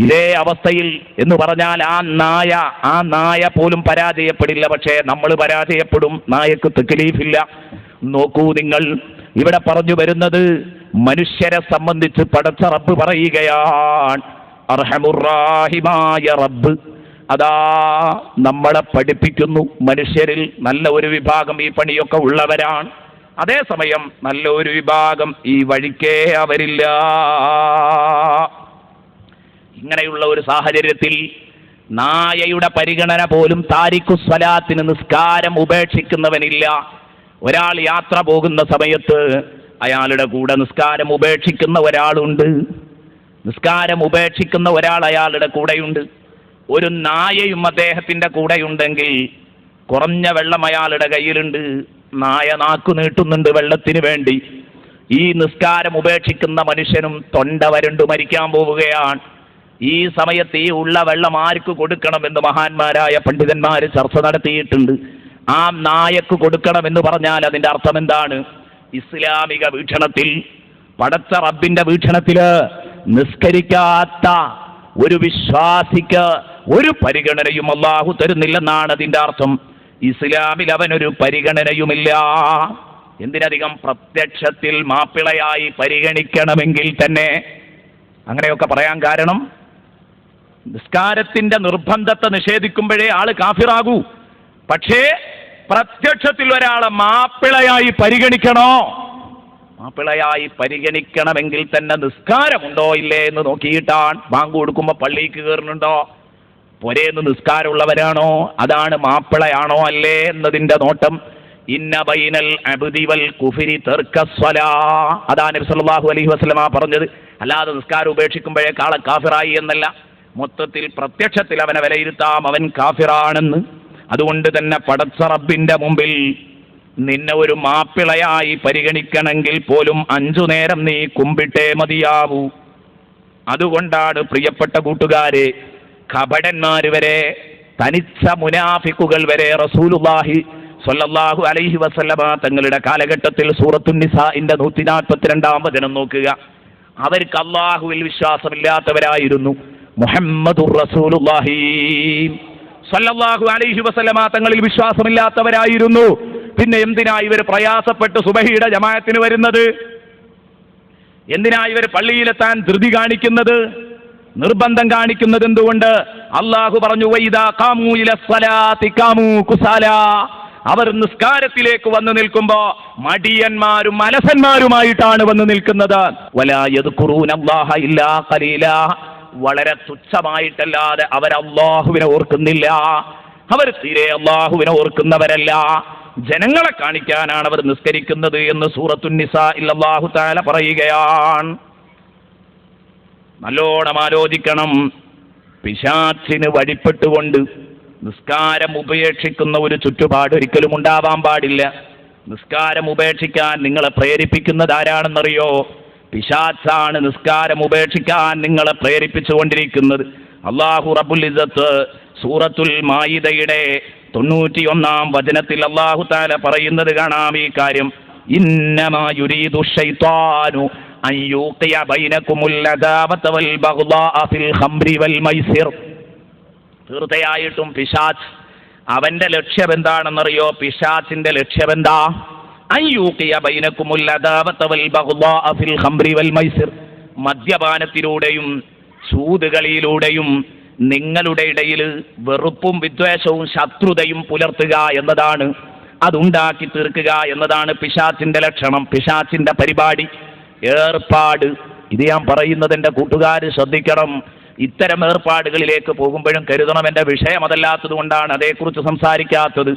ഇതേ അവസ്ഥയിൽ എന്ന് പറഞ്ഞാൽ ആ നായ പോലും പരാജയപ്പെടില്ല. പക്ഷേ നമ്മൾ പരാജയപ്പെടും. നായക്ക് തക്ലീഫില്ല. നോക്കൂ നിങ്ങൾ, ഇവിടെ പറഞ്ഞു വരുന്നത് മനുഷ്യരെ സംബന്ധിച്ച് പടച്ച റബ്ബ് പറയുകയാണ്, അർഹമുറാഹിമായ റബ്ബ് അതാ നമ്മളെ പഠിപ്പിക്കുന്നു. മനുഷ്യരിൽ നല്ല ഒരു വിഭാഗം ഈ പണിയൊക്കെ ഉള്ളവരാണ്. അതേസമയം നല്ല ഒരു വിഭാഗം ഈ വഴിക്കേ അവരില്ല. ഇങ്ങനെയുള്ള ഒരു സാഹചര്യത്തിൽ നായയുടെ പരിഗണന പോലും താരിഖുസ്സലാത്തിന്, നിസ്കാരം ഉപേക്ഷിക്കുന്നവനില്ല. ഒരാൾ യാത്ര പോകുന്ന സമയത്ത് അയാളുടെ കൂടെ നിസ്കാരം ഉപേക്ഷിക്കുന്ന ഒരാളുണ്ട്. നിസ്കാരം ഉപേക്ഷിക്കുന്ന ഒരാൾ അയാളുടെ കൂടെയുണ്ട്. ഒരു നായയും അദ്ദേഹത്തിൻ്റെ കൂടെയുണ്ടെങ്കിൽ കുറഞ്ഞ വെള്ളം അയാളുടെ കയ്യിലുണ്ട്. നായ നാക്കു നീട്ടുന്നുണ്ട് വെള്ളത്തിന് വേണ്ടി. ഈ നിസ്കാരം ഉപേക്ഷിക്കുന്ന മനുഷ്യനും തൊണ്ട വരണ്ടു മരിക്കാൻ പോവുകയാണ്. ഈ സമയത്ത് ഈ ഉള്ള വെള്ളം ആർക്ക് കൊടുക്കണമെന്ന് മഹാന്മാരായ പണ്ഡിതന്മാർ ചർച്ച നടത്തിയിട്ടുണ്ട്. ആ നായക്ക് കൊടുക്കണമെന്ന് പറഞ്ഞാൽ അതിൻ്റെ അർത്ഥം എന്താണ്? ഇസ്ലാമിക വീക്ഷണത്തിൽ, പടച്ച റബ്ബിന്റെ വീക്ഷണത്തില് നിസ്കരിക്കാത്ത ഒരു വിശ്വാസിക്ക് ഒരു പരിഗണനയും അല്ലാഹു തരുന്നില്ലെന്നാണ് അതിൻ്റെ അർത്ഥം. ഇസ്ലാമിൽ അവനൊരു പരിഗണനയുമില്ല. എന്തിനധികം പ്രത്യക്ഷത്തിൽ മാപ്പിളയായി പരിഗണിക്കണമെങ്കിൽ തന്നെ. അങ്ങനെയൊക്കെ പറയാൻ കാരണം, നിസ്കാരത്തിന്റെ നിർബന്ധത്തെ നിഷേധിക്കുമ്പോഴേ ആള് കാഫിറാകൂ. പക്ഷേ പ്രത്യക്ഷത്തിൽ ഒരാളെ മാപ്പിളയായി പരിഗണിക്കണോ? മാപ്പിളയായി പരിഗണിക്കണമെങ്കിൽ തന്നെ നിസ്കാരമുണ്ടോ ഇല്ലേ എന്ന് നോക്കിയിട്ടാണ്. ബാങ്ക് കൊടുക്കുമ്പോൾ പള്ളിക്ക് കയറുന്നുണ്ടോ, പൊരേന്ന് നിസ്കാരമുള്ളവരാണോ, അതാണ് മാപ്പിളയാണോ അല്ലേ എന്നതിൻ്റെ നോട്ടം. ഇന്ന ബൈനൽ അബ്ദി വൽ കുഫ്രി തർക്കസ്വലാ, അതാണ് നബി സല്ലല്ലാഹു അലൈഹി വസല്ലമ പറഞ്ഞത്. അല്ലാതെ നിസ്കാരം ഉപേക്ഷിക്കുമ്പോഴേ കാള കാഫിറായി എന്നല്ല. മൊത്തത്തിൽ പ്രത്യക്ഷത്തിൽ അവനെ വിലയിരുത്താം, അവൻ കാഫിറാണെന്ന്. അതുകൊണ്ട് തന്നെ പടച്ച റബ്ബിന്റെ മുമ്പിൽ നിന്നെ ഒരു മാപ്പിളയായി പരിഗണിക്കണമെങ്കിൽ പോലും 5 നേരം നീ കുമ്പിട്ടേ മതിയാവൂ. അതുകൊണ്ടാണ് പ്രിയപ്പെട്ട കൂട്ടുകാരെ, കപടന്മാർ വരെ, തനിച്ച മുനാഫിക്കുകൾ വരെ റസൂലുള്ളാഹി സ്വല്ലല്ലാഹു അലൈഹി വസല്ലമ തങ്ങളുടെ കാലഘട്ടത്തിൽ സൂറത്തുൻ നിസാഇന്റെ 142-ാം വചനം നോക്കുക. അവർക്ക് അല്ലാഹുവിൽ വിശ്വാസമില്ലാത്തവരായിരുന്നു. മുഹമ്മദുർ റസൂലുള്ളാഹി സ്വല്ലല്ലാഹു അലൈഹി വസല്ലമ തങ്ങളിൽ വിശ്വാസമില്ലാത്തവരായിരുന്നു. പിന്നെ എന്തിനാ ഇവർ പ്രയാസപ്പെട്ട് സുബഹിയുടെ ജമാഅത്തിന് വരുന്നത്? എന്തിനാ ഇവർ പള്ളിയിലെത്താൻ ധൃതി കാണിക്കുന്നത്, നിർബന്ധം കാണിക്കുന്നത്? എന്തുകൊണ്ട്? അല്ലാഹു പറഞ്ഞു, വൈദാ ഖാമൂ ഇലസ്സലാത്തി ഖാമൂ കുസാലാ. അവർ നിസ്കാരത്തിലേക്ക് വന്നു നിൽക്കുമ്പോ മടിയന്മാരും അലസന്മാരുമായിട്ടാണ് വന്നു നിൽക്കുന്നത്. വലാ യദ്കുറൂനല്ലാഹ ഇല്ലാ ഖലീലാ. വളരെ തുച്ഛമായിട്ടല്ലാതെ അവർ അല്ലാഹുവിനെ ഓർക്കുന്നില്ല. അവർ തീരെ അല്ലാഹുവിനെ ഓർക്കുന്നവരല്ല. ജനങ്ങളെ കാണിക്കാനാണ് അവർ നിസ്കരിക്കുന്നത് എന്ന് സൂറത്തുൻ നിസാഇൽ അല്ലാഹു തആല പറയുകയാണ്. നല്ലോണം ആലോചിക്കണം. പിശാചിന് വഴിപ്പെട്ടുകൊണ്ട് നിസ്കാരം ഉപേക്ഷിക്കുന്ന ഒരു ചുറ്റുപാട് ഒരിക്കലും ഉണ്ടാവാൻ പാടില്ല. നിസ്കാരം ഉപേക്ഷിക്കാൻ നിങ്ങളെ പ്രേരിപ്പിക്കുന്നത് ആരാണെന്നറിയോ? പിശാചാണ് നിസ്കാരം ഉപേക്ഷിക്കാൻ നിങ്ങളെ പ്രേരിപ്പിച്ചുകൊണ്ടിരിക്കുന്നത്. അല്ലാഹു റബ്ബുൽ ഇസ്സത്ത് സൂറത്തുൽ മായിദയുടെ 91-ാം വചനത്തിൽ അല്ലാഹു തആല പറയുന്നത് കാണാം ഈ കാര്യം. ഇന്നമാ യുരീദു ശൈത്വാനു അൻ യൂഖിയ ബൈനകുമുൽ അദാവത വൽ ബഗ്ദാഅ ഫിൽ ഖംറി വൽ മൈസിർ. തീർച്ചയായിട്ടും പിശാച്, അവന്റെ ലക്ഷ്യം എന്താണെന്നറിയോ? പിശാചിന്റെ ലക്ഷ്യം എന്താ? അൻ യൂഖിയ ബൈനകുമുൽ അദാവത വൽ ബഗ്ദാഅ ഫിൽ ഖംറി വൽ മൈസിർ. മദ്യപാനത്തിലൂടെയും സൂതുകളിയിലൂടെയും നിങ്ങളുടെ ഇടയിൽ വെറുപ്പും വിദ്വേഷവും ശത്രുതയും പുലർത്തുക എന്നതാണ്, അതുണ്ടാക്കി തീർക്കുക എന്നതാണ് പിശാചിന്റെ ലക്ഷണം, പിശാചിന്റെ പരിപാടി, ഏർപ്പാട്. ഇത് ഞാൻ പറയുന്നത് എൻ്റെ കൂട്ടുകാർ ശ്രദ്ധിക്കണം. ഇത്തരം ഏർപ്പാടുകളിലേക്ക് പോകുമ്പോഴും കരുതണം. എൻ്റെ വിഷയം അതല്ലാത്തത് കൊണ്ടാണ് അതേക്കുറിച്ച് സംസാരിക്കാത്തത്.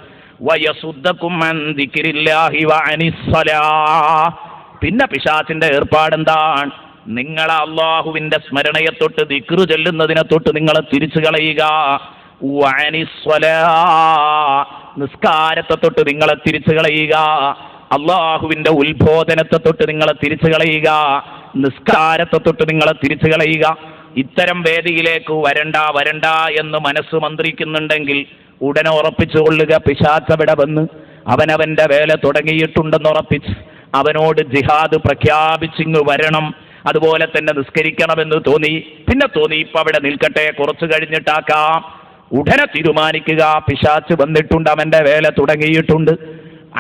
വയസുദ്ദകും അൻ ദിക്രില്ലാഹി വഅനിസ്സലാ. പിന്നെ പിശാചിന്റെ ഏർപ്പാടെന്താണ്? നിങ്ങളെ അല്ലാഹുവിന്റെ സ്മരണയെ തൊട്ട്, ദിക്റ് ചൊല്ലുന്നതിനെ തൊട്ട് നിങ്ങളെ തിരിച്ചു കളയുക. വഅനിസ്സലാ, നിസ്കാരത്തെ തൊട്ട് നിങ്ങളെ തിരിച്ചു കളയുക. അല്ലാഹുവിന്റെ ഉത്ബോധനത്തെ തൊട്ട് നിങ്ങളെ തിരിച്ചു കളയുക. നിസ്കാരത്തെ തൊട്ട് നിങ്ങളെ തിരിച്ചു കളയുക. ഇത്തരം വേദിയിലേക്ക് വരണ്ട എന്ന് മനസ്സ് മന്ത്രിക്കുന്നുണ്ടെങ്കിൽ ഉടനെ ഉറപ്പിച്ചു കൊള്ളുക, പിശാചവിടെ വന്ന് അവനവന്റെ വേല തുടങ്ങിയിട്ടുണ്ടെന്ന് ഉറപ്പിച്ച് അവനോട് ജിഹാദ് പ്രഖ്യാപിച്ചിങ്ങ് വരണം. അതുപോലെ തന്നെ നിസ്കരിക്കണമെന്ന് തോന്നി, പിന്നെ തോന്നി ഇപ്പൊ അവിടെ നിൽക്കട്ടെ, കുറച്ചു കഴിഞ്ഞിട്ടാക്കാം. ഉടനെ തീരുമാനിക്കുക, പിശാച് വന്നിട്ടുണ്ട്, അവന്റെ വേല തുടങ്ങിയിട്ടുണ്ട്.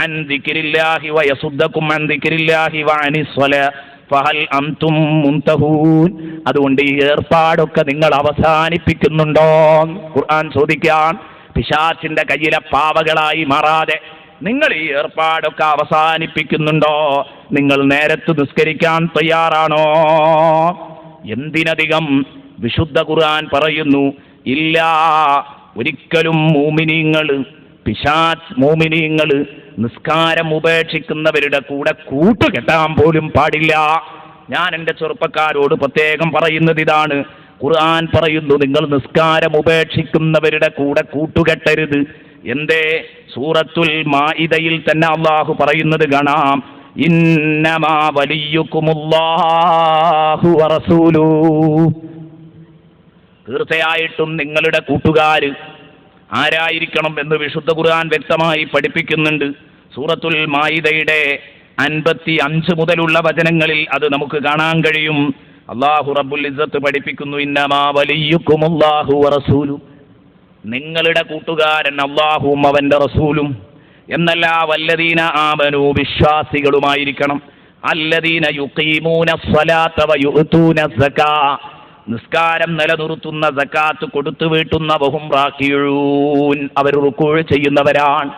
അൻ ദിക്രില്ലാഹി വയസുദ്ദകും അൻ ദിക്രില്ലാഹി വഅനിസ്സലാ ഫഹൽ അൻതും മുൻതഹൂൻ. അതുകൊണ്ട് ഈ ഏർപ്പാടൊക്കെ നിങ്ങൾ അവസാനിപ്പിക്കുന്നുണ്ടോ? ഖുർആൻ ചോദിക്കാൻ. പിശാചിന്റെ കയ്യിലെ പാവകളായി മാറാതെ നിങ്ങൾ ഈ ഏർപ്പാടൊക്കെ അവസാനിപ്പിക്കുന്നുണ്ടോ? നിങ്ങൾ നേരത്ത് നിസ്കരിക്കാൻ തയ്യാറാണോ? എന്തിനധികം വിശുദ്ധ ഖുർആൻ പറയുന്നു, ഇല്ല, ഒരിക്കലും മോമിനീങ്ങൾ നിസ്കാരം ഉപേക്ഷിക്കുന്നവരുടെ കൂടെ കൂട്ടുകെട്ടാൻ പോലും പാടില്ല. ഞാൻ എൻ്റെ ചെറുപ്പക്കാരോട് പ്രത്യേകം പറയുന്നത് ഇതാണ്. ഖുർആൻ പറയുന്നു, നിങ്ങൾ നിസ്കാരം ഉപേക്ഷിക്കുന്നവരുടെ കൂടെ കൂട്ടുകെട്ടരുത്. എന്തേ? സൂറത്തുൽ മാഇദയിൽ തന്നെ അല്ലാഹു പറയുന്നത് കാണാം, ഇന്നമാ വലിയുക്കുമുല്ലാഹു വറസൂലുഹു. തീർച്ചയായിട്ടും നിങ്ങളുടെ കൂട്ടുകാര് ആരായിരിക്കണം എന്ന് വിശുദ്ധ ഖുർആൻ വ്യക്തമായി പഠിപ്പിക്കുന്നുണ്ട്. സൂറത്തുൽ മാഇദയുടെ 55 മുതലുള്ള വചനങ്ങളിൽ അത് നമുക്ക് കാണാൻ കഴിയും. അല്ലാഹു റബ്ബുൽ ഇസ്സത്ത് പഠിപ്പിക്കുന്നു, ഇന്നമാ വലിയുക്കുമുല്ലാഹു വറസൂലുഹു. നിങ്ങളുടെ കൂട്ടുകാരൻ അല്ലാഹുവും അവന്റെ റസൂലും എന്നല്ല, വല്ലദീന ആമനു, വിശ്വാസികളുമായിരിക്കണം. അല്ലദീന യുഖീമൂന സ്വലാത്ത വയുഅ്തൂന സക്കാ, നിസ്കാരം നിലനിർത്തുന്ന, സക്കാത്ത് കൊടുത്തു വീട്ടുന്ന, വഹും റാക്കിഊൻ, അവർ റുക്കൂ ചെയ്യുന്നവരാണ്.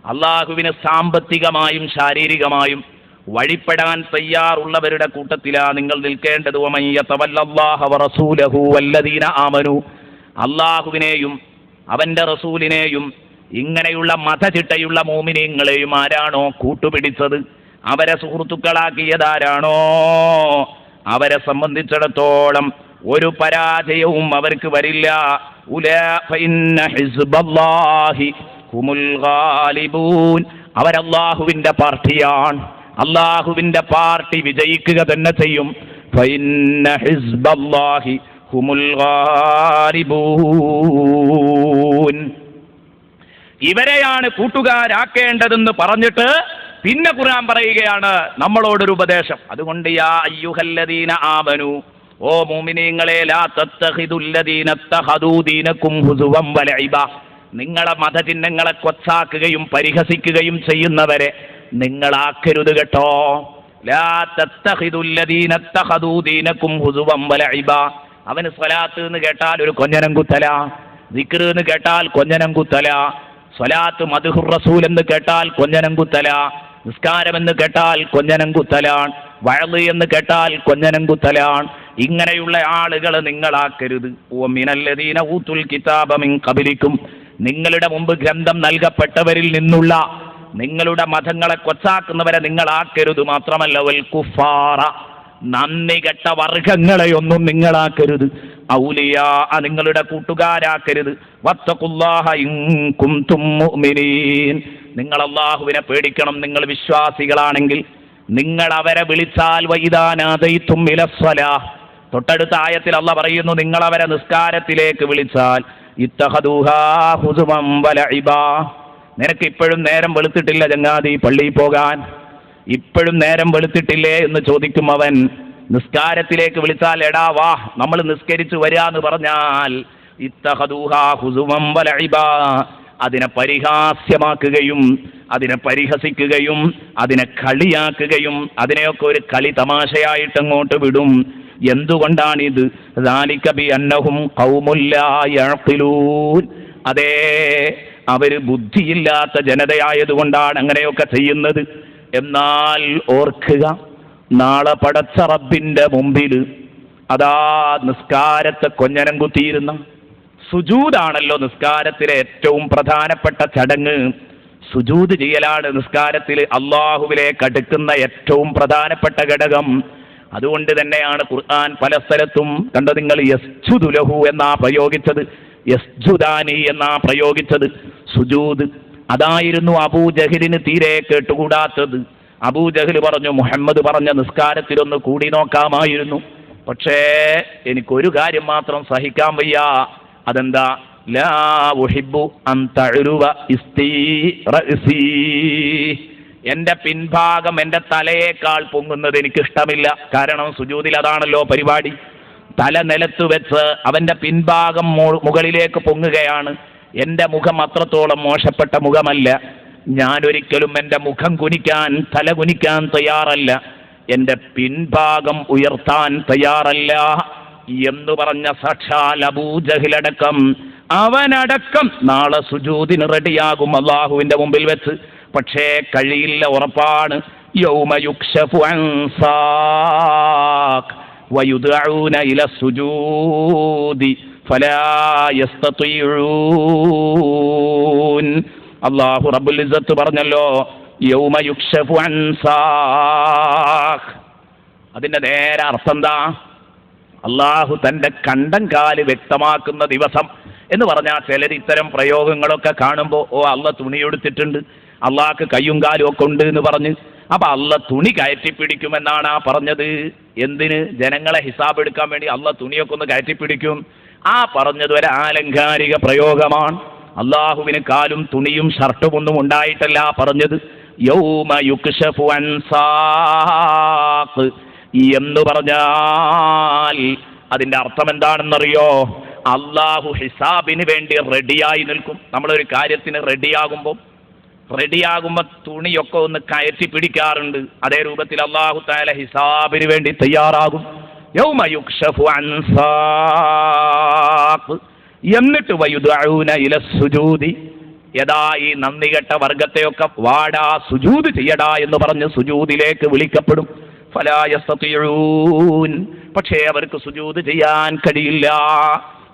അള്ളാഹുവിന് സാമ്പത്തികമായും ശാരീരികമായും വഴിപ്പെടാൻ തയ്യാറുള്ളവരുടെ കൂട്ടത്തിലാ നിങ്ങൾ നിൽക്കേണ്ടത്. വമൻ യതവല്ലല്ലാഹ വറസൂലഹു വല്ലദീന ആമനു, അള്ളാഹുവിനെയും അവന്റെ റസൂലിനെയും ഇങ്ങനെയുള്ള മതചിട്ടയുള്ള മോമിനീങ്ങളെയും ആരാണോ കൂട്ടുപിടിച്ചത്, അവരെ സുഹൃത്തുക്കളാക്കിയതാരാണോ, അവരെ സംബന്ധിച്ചിടത്തോളം ഒരു പരാജയവും അവർക്ക് വരില്ല. ഫഇന്ന ഹിസ്ബല്ലാഹി ഹുമുൽ ഗാലിബൂൻ. അവരല്ലാഹുവിന്റെ പാർട്ടിയാണ്. അല്ലാഹുവിന്റെ പാർട്ടി വിജയിക്കുക തന്നെ ചെയ്യും. ഫഇന്ന ഹിസ്ബല്ലാഹി ഹുമുൽ ഗാലിബൂൻ. ഇവരെയാണ് കൂട്ടുകാരാക്കേണ്ടതെന്ന് പറഞ്ഞിട്ട് പിന്നെ ഖുർആൻ പറയുകയാണ് നമ്മളോടൊരു ഉപദേശം. അതുകൊണ്ട് യാ അയ്യുഹല്ലദീന ആമനു, ഓ മുഅ്മിനീങ്ങളെ, ലാ തത്തഖിദുല്ലദീന തഖദൂ ദീനകും ഹുസുവൻ വലഇബ. നിങ്ങളെ മതചിഹ്നങ്ങളെ കൊച്ചാക്കുകയും പരിഹസിക്കുകയും ചെയ്യുന്നവരെ നിങ്ങളാക്കരുത് കേട്ടോ. ലാ തത്തഖിദുല്ലദീന തഖദൂ ദീനകും ഹുസുവൻ വലഇബ. അവന് സ്വലാത്ത് എന്ന് കേട്ടാൽ ഒരു കൊഞ്ഞനം കുത്തല, ദിക്ർ എന്ന് കേട്ടാൽ കൊഞ്ഞനം കുത്തല, സ്വലാത്ത് മദ്ഹുർ റസൂൽ എന്ന് കേട്ടാൽ കൊഞ്ഞനം കുത്തല, നിസ്കാരം എന്ന് കേട്ടാൽ കൊഞ്ഞനം കുത്തലാൻ, വഅദ് എന്ന് കേട്ടാൽ കൊഞ്ഞനം കുത്തലാൻ. ഇങ്ങനെയുള്ള ആളുകളെ നിങ്ങളാക്കരുത്. വമിനല്ലദീന ഊതുൽ കിതാബ മിൻ ഖബലിക്കും, നിങ്ങളുടെ മുമ്പ് ഗ്രന്ഥം നൽകപ്പെട്ടവരിൽ നിന്നുള്ള നിങ്ങളുടെ മതങ്ങളെ കൊച്ചാക്കുന്നവരെ നിങ്ങളാക്കരുത്. മാത്രമല്ല വൽ കുഫാറ, നന്ദി കെട്ട വർഗങ്ങളെയൊന്നും നിങ്ങളാക്കരുത്. ഔലിയാ, നിങ്ങളുടെ കൂട്ടുകാരാക്കരുത്. വത്തഖുല്ലാഹ ഇൻ കുൻതും മുഅ്മിനീൻ, നിങ്ങൾ അല്ലാഹുവിനെ പേടിക്കണം. നിങ്ങൾ വിശ്വാസികളാണെങ്കിൽ നിങ്ങൾ അവരെ വിളിച്ചാൽ വഇദാ നാദൈതും ഇലസ്സലാഹ്, തൊട്ടടുത്ത ആയത്തിൽ അല്ലാഹ് പറയുന്നു, നിങ്ങൾ അവരെ നിസ്കാരത്തിലേക്ക് വിളിച്ചാൽ ഇത്തഖദൂഹാ ഹുസുവൻ വലഇബാ. നിനക്ക് ഇപ്പോഴും നേരം വെളുത്തിട്ടില്ല ചങ്ങാതി പള്ളിയിൽ പോകാൻ, ഇപ്പോഴും നേരം വെളുത്തിട്ടില്ലേ എന്ന് ചോദിക്കും അവൻ. നിസ്കാരത്തിലേക്ക് വിളിച്ചാൽ എടാ വാ നമ്മൾ നിസ്കരിച്ചു വരാന്ന് പറഞ്ഞാൽ ഇത്തഖദൂഹാ ഹുസുവൻ വലഇബാ, അതിനെ പരിഹാസ്യമാക്കുകയും അതിനെ പരിഹസിക്കുകയും അതിനെ കളിയാക്കുകയും അതിനെയൊക്കെ ഒരു കളി തമാശയായിട്ട് അങ്ങോട്ട് വിടും. എന്തുകൊണ്ടാണിത്? ദാലിക ബിഅന്നഹും ഖൗമുൻ ലാ യഅഖിലൂൻ. അതേ, അവര് ബുദ്ധിയില്ലാത്ത ജനതയായതുകൊണ്ടാണ് അങ്ങനെയൊക്കെ ചെയ്യുന്നത്. എന്നാൽ ഓർക്കുക, നാളെ പടച്ച റബ്ബിന്റെ മുമ്പിൽ അതാ നിസ്കാരത്തെ കൊഞ്ഞനം കുത്തിയിരുന്ന സുജൂദാണല്ലോ നിസ്കാരത്തിലെ ഏറ്റവും പ്രധാനപ്പെട്ട ചടങ്ങ്. സുജൂദ് ചെയ്യലാണ് നിസ്കാരത്തിൽ അള്ളാഹുവിലേക്ക് അടുക്കുന്ന ഏറ്റവും പ്രധാനപ്പെട്ട ഘടകം. അതുകൊണ്ട് തന്നെയാണ് ഖുർആൻ പല സ്ഥലത്തും കണ്ടോ നിങ്ങൾ യസ്ജുദു ലഹു എന്നാ പ്രയോഗിച്ചത്, യസ്ജുദാനി എന്നാ പ്രയോഗിച്ചത്. സുജൂദ് അതായിരുന്നു അബൂജഹലിന് തീരെ കേട്ടുകൂടാത്തത്. അബൂജഹൽ പറഞ്ഞു, മുഹമ്മദ് പറഞ്ഞ നിസ്കാരത്തിലൊന്ന് കൂടി നോക്കാമായിരുന്നു. പക്ഷേ എനിക്കൊരു കാര്യം മാത്രം സഹിക്കാൻ വയ്യ. അതെന്താ? ലാ ഉഹിബ്ബു അൻ തഅരുവ ഇസ്തി റഅസി, എന്റെ പിൻഭാഗം എന്റെ തലയേക്കാൾ പൊങ്ങുന്നത് എനിക്കിഷ്ടമില്ല. കാരണം സുജൂദിൽ അതാണല്ലോ പരിപാടി. തല നിലത്ത് വെച്ച് അവന്റെ പിൻഭാഗം മുകളിലേക്ക് പൊങ്ങുകയാണ്. എന്റെ മുഖം അത്രത്തോളം മോശപ്പെട്ട മുഖമല്ല. ഞാനൊരിക്കലും എൻ്റെ മുഖം കുനിക്കാൻ, തല കുനിക്കാൻ തയ്യാറല്ല, എൻ്റെ പിൻഭാഗം ഉയർത്താൻ തയ്യാറല്ല എന്ന് പറഞ്ഞ സാക്ഷാൽ അബൂജഹലടക്കം, അവനടക്കം നാളെ സുജൂദിന് റെഡിയാകും അള്ളാഹുവിന്റെ മുമ്പിൽ വെച്ച്. പക്ഷേ കഴിയില്ല, ഉറപ്പാണ്. യൗമ യുക്ശഫു അൻ സാഖ് വയുദ്അഊന ഇല സുജൂദി ഫലാ യസ്തതിഊൻ. അല്ലാഹു റബ്ബുൽ ഇസ്സത്ത് പറഞ്ഞല്ലോ, യൗമ യുക്ശഫു അൻ സാഖ്. അതിന്റെ നേരെ അർത്ഥം എന്താ? അള്ളാഹു തന്റെ കണ്ടം കാല് വ്യക്തമാക്കുന്ന ദിവസം എന്ന് പറഞ്ഞാൽ ചിലർ ഇത്തരം പ്രയോഗങ്ങളൊക്കെ കാണുമ്പോൾ ഓ അള്ള തുണിയെടുത്തിട്ടുണ്ട്, അള്ളാഹ്ക്ക് കയ്യും കാലും ഒക്കെ ഉണ്ട് എന്ന് പറഞ്ഞ്, അപ്പൊ അള്ള തുണി കയറ്റിപ്പിടിക്കുമെന്നാണ് ആ പറഞ്ഞത്. എന്തിന്? ജനങ്ങളെ ഹിസാബ് എടുക്കാൻ വേണ്ടി അള്ള തുണിയൊക്കെ ഒന്ന് കയറ്റിപ്പിടിക്കും. ആ പറഞ്ഞത് ഒരു ആലങ്കാരിക പ്രയോഗമാണ്. അള്ളാഹുവിന് കാലും തുണിയും ഷർട്ടും ഒന്നും ഉണ്ടായിട്ടല്ല പറഞ്ഞത്. യൗമ യുക്ശഫു അൻ സാഖ് എന്ന് പറഞ്ഞാൽ അതിന്റെ അർത്ഥം എന്താണെന്നറിയോ? അള്ളാഹു ഹിസാബിന് വേണ്ടി റെഡിയായി നിൽക്കും. നമ്മളൊരു കാര്യത്തിന് റെഡിയാകുമ്പോൾ തുണിയൊക്കെ ഒന്ന് കയറ്റി പിടിക്കാറുണ്ട്. അതേ രൂപത്തിൽ അള്ളാഹു തആല ഹിസാബിന് വേണ്ടി തയ്യാറാകും. യൗമ യുക്ശഫു അൻ സാഖ്. എന്നിട്ട് വയുദ്അഊന ഇല സുജൂദി, യഥാ ഈ നന്ദി കെട്ട വർഗത്തെയൊക്കെ വാടാ സുജൂദ് ചെയ്യടാ എന്ന് പറഞ്ഞ് സുജൂദിലേക്ക് വിളിക്കപ്പെടും. ഫലാ യസ്തതിഊൻ, പക്ഷേ അവർക്ക് സുജൂദ് ചെയ്യാൻ കഴിയില്ല.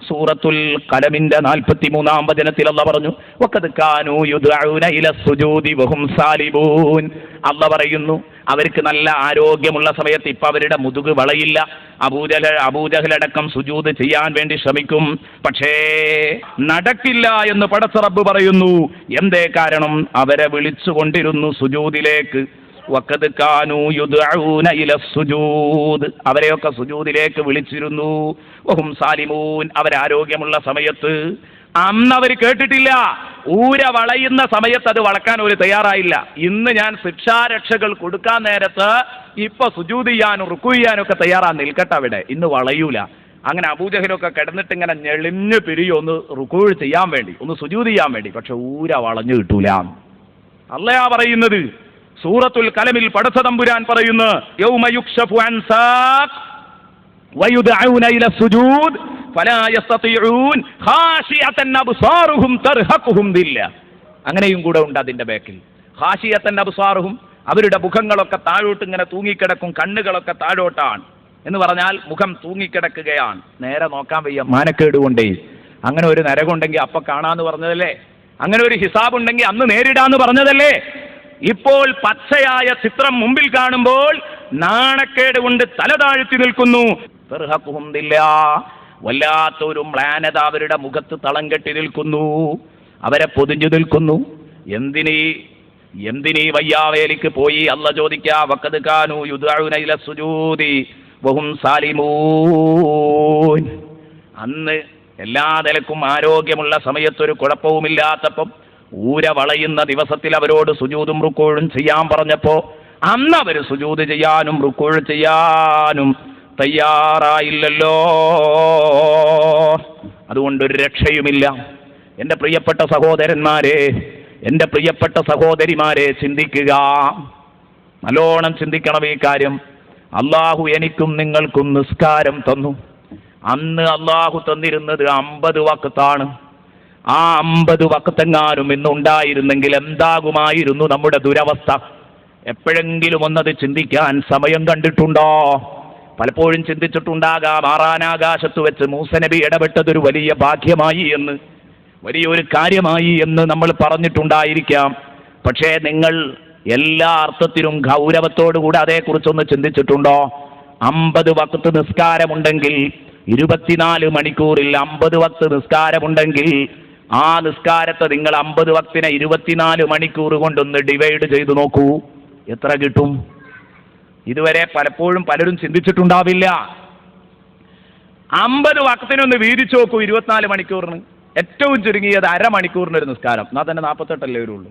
സൂറത്തുൽ ഖലമിന്റെ 43-ാം വചനത്തിൽ അല്ലാഹ് പറഞ്ഞു, വഖദ് കാനൂ യുദ്അഊന ഇല സുജൂദി വഹും സാലിബൂൻ. അല്ലാഹ് പറയുന്നു, അവർക്ക് നല്ല ആരോഗ്യമുള്ള സമയത്ത് ഇപ്പൊ അവരുടെ മുതുക് വളയില്ല. അബൂജഹലടക്കം സുജൂദ് ചെയ്യാൻ വേണ്ടി ശ്രമിക്കും, പക്ഷേ നടക്കില്ല എന്ന് പടച്ച റബ്ബ് പറയുന്നു. എന്തേ കാരണം? അവരെ വിളിച്ചുകൊണ്ടിരുന്നു സുജൂദിലേക്ക്. വഖദ് കാനൂ യുദ്ഊന ഇല സുജൂദ്, അവരെയൊക്കെ സുജൂദിലേക്ക് വിളിച്ചിരുന്നു. വഹും സാലിമൂൻ, അവരാരോഗ്യമുള്ള സമയത്ത്. അന്ന് അവർ കേട്ടിട്ടില്ല. ഊര വളയുന്ന സമയത്ത് അത് വളക്കാൻ ഒരു തയ്യാറായില്ല. ഇന്ന് ഞാൻ ശിക്ഷാരക്ഷകൾ കൊടുക്കാൻ നേരത്ത് ഇപ്പൊ സുജൂദ് ചെയ്യാനും റുക്കൂ ചെയ്യാനും ഒക്കെ തയ്യാറാ നിൽക്കട്ടെ, അവിടെ ഇന്ന് വളയൂല. അങ്ങനെ അബൂജഹലൊക്കെ കിടന്നിട്ട് ഇങ്ങനെ ഞെളിഞ്ഞു പിരിയും ഒന്ന് റുക്കൂ ചെയ്യാൻ വേണ്ടി, ഒന്ന് സുജൂദ് ചെയ്യാൻ വേണ്ടി. പക്ഷെ ഊര വളഞ്ഞു കിട്ടൂല. അള്ളയാ പറയുന്നത്. സൂറത്തുൽ കലമിൽ പടച്ച തമ്പുരാൻ പറയുന്നു, യൗമ യുക്ശഫു അൻ സാഖ് വയുദഊന ഇല സുജൂദ് ഫലാ യസ്തതിഊൻ ഖാശിയതൻ അബ്സാറുഹും തർഹഖുഹും ദില്ല. അങ്ങനെയും കൂടെ ഉണ്ട് അതിന്റെ ബാക്കിൽ. ഖാശിയതൻ അബ്സാറുഹും, അവരുടെ മുഖങ്ങളൊക്കെ താഴോട്ട് ഇങ്ങനെ തൂങ്ങിക്കിടക്കും, കണ്ണുകളൊക്കെ താഴോട്ടാണ് എന്ന് പറഞ്ഞാൽ മുഖം തൂങ്ങിക്കിടക്കുകയാണ്. നേരെ നോക്കാൻ വയ്യ, മാനക്കേട് കൊണ്ടേ. അങ്ങനെ ഒരു നരകമുണ്ടെങ്കിൽ അപ്പൊ കാണാന്ന് പറഞ്ഞതല്ലേ? അങ്ങനെ ഒരു ഹിസാബ് ഉണ്ടെങ്കിൽ അന്ന് നേരിടാന്ന് പറഞ്ഞതല്ലേ? ഇപ്പോൾ പച്ചയായ ചിത്രം മുമ്പിൽ കാണുമ്പോൾ നാണക്കേട് കൊണ്ട് തല താഴ്ത്തി നിൽക്കുന്നു. വല്ലാത്തൊരു മ്ലാനത അവരുടെ മുഖത്ത് തളം കെട്ടി നിൽക്കുന്നു, അവരെ പൊതിഞ്ഞു നിൽക്കുന്നു. എന്തിനീ വയ്യാവേലിക്ക് പോയി? അല്ല ചോദിക്കാ. വഖദ് കാനൂ യുദ്ഊന ഇല സുജൂദി വഹും സാലിമൂൻ. അന്ന് എല്ലാ നിലക്കും ആരോഗ്യമുള്ള സമയത്തൊരു കുഴപ്പവുമില്ലാത്തപ്പം ഊര വളയുന്ന ദിവസത്തിൽ അവരോട് സുജൂദും റുക്കൂഴും ചെയ്യാൻ പറഞ്ഞപ്പോ അന്ന് അവർ സുജൂദ് ചെയ്യാനും റുക്കൂഴ് ചെയ്യാനും തയ്യാറായില്ലല്ലോ. അതുകൊണ്ടൊരു രക്ഷയുമില്ല. എൻ്റെ പ്രിയപ്പെട്ട സഹോദരന്മാരെ, എൻ്റെ പ്രിയപ്പെട്ട സഹോദരിമാരെ, ചിന്തിക്കുക, നല്ലോണം ചിന്തിക്കണം ഈ കാര്യം. അള്ളാഹു എനിക്കും നിങ്ങൾക്കും നിസ്കാരം തന്നു. അന്ന് അള്ളാഹു തന്നിരുന്നത് 50 വഖ്താണ്. ആ 50 വഖ്തെങ്ങാനും ഇന്നുണ്ടായിരുന്നെങ്കിൽ എന്താകുമായിരുന്നു നമ്മുടെ ദുരവസ്ഥ? എപ്പോഴെങ്കിലും ഒന്നത് ചിന്തിക്കാൻ സമയം കണ്ടിട്ടുണ്ടോ? പലപ്പോഴും ചിന്തിച്ചിട്ടുണ്ടാകാം. ആറാനാകാശത്ത് വെച്ച് മൂസ നബി ഇടപെട്ടതൊരു വലിയ ഭാഗ്യമായി എന്ന്, വലിയൊരു കാര്യമായി എന്ന് നമ്മൾ പറഞ്ഞിട്ടുണ്ടായിരിക്കാം. പക്ഷേ നിങ്ങൾ എല്ലാ അർത്ഥത്തിലും ഗൗരവത്തോടുകൂടി അതേക്കുറിച്ചൊന്ന് ചിന്തിച്ചിട്ടുണ്ടോ? 50 വഖ്ത് നിസ്കാരമുണ്ടെങ്കിൽ 24 മണിക്കൂറിൽ 50 വഖ്ത് നിസ്കാരമുണ്ടെങ്കിൽ ആ നിസ്കാരത്തെ നിങ്ങൾ 50 വഖ്തിനെ 24 മണിക്കൂർ കൊണ്ടൊന്ന് ഡിവൈഡ് ചെയ്തു നോക്കൂ, എത്ര കിട്ടും? ഇതുവരെ പലപ്പോഴും പലരും ചിന്തിച്ചിട്ടുണ്ടാവില്ല. 50 വഖ്തിനൊന്ന് വീതിച്ചു നോക്കൂ 24 മണിക്കൂറിന്. ഏറ്റവും ചുരുങ്ങിയത് അരമണിക്കൂറിനൊരു നിസ്കാരം. എന്നാൽ തന്നെ 48 വരുള്ളൂ.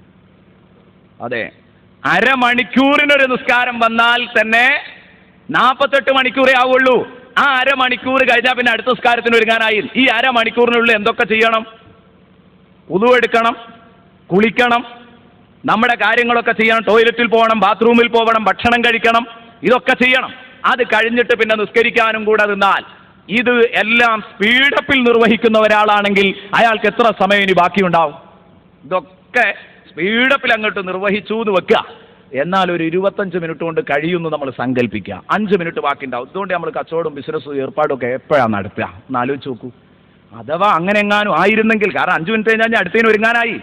അതെ, അരമണിക്കൂറിനൊരു നിസ്കാരം വന്നാൽ തന്നെ 48 മണിക്കൂറേ ആവുള്ളൂ. ആ അരമണിക്കൂർ കഴിഞ്ഞാൽ പിന്നെ അടുത്ത നിസ്കാരത്തിന് ഒരുങ്ങാനായി. ഈ അരമണിക്കൂറിനുള്ളിൽ എന്തൊക്കെ ചെയ്യണം? ഉളു എടുക്കണം, കുളിക്കണം, നമ്മുടെ കാര്യങ്ങളൊക്കെ ചെയ്യണം, ടോയ്ലറ്റിൽ പോകണം, ബാത്റൂമിൽ പോകണം, ഭക്ഷണം കഴിക്കണം, ഇതൊക്കെ ചെയ്യണം. അത് കഴിഞ്ഞിട്ട് പിന്നെ നിസ്കരിക്കാനും കൂടെ നിന്നാൽ, ഇത് എല്ലാം സ്പീഡപ്പിൽ നിർവഹിക്കുന്ന ഒരാളാണെങ്കിൽ അയാൾക്ക് എത്ര സമയം ഇനി ബാക്കിയുണ്ടാവും? ഇതൊക്കെ സ്പീഡപ്പിൽ അങ്ങോട്ട് നിർവഹിച്ചു എന്ന് വെക്കുക. എന്നാൽ ഒരു 25 മിനിറ്റ് കൊണ്ട് കഴിയുമെന്ന് നമ്മൾ സങ്കല്പിക്കുക. 5 മിനിറ്റ് ബാക്കി ഉണ്ടാവും. ഇതുകൊണ്ട് നമ്മൾ കച്ചവടവും ബിസിനസ്സും ഏർപ്പാടും ഒക്കെ എപ്പോഴാണ് നടത്തുക? ഒന്ന് ആലോചിച്ച് നോക്കൂ. അഥവാ അങ്ങനെ എങ്ങാനും ആയിരുന്നെങ്കിൽ, കാരണം 5 മിനിറ്റ് കഴിഞ്ഞാൽ അടുത്തതിന് ഒരുങ്ങാനായി.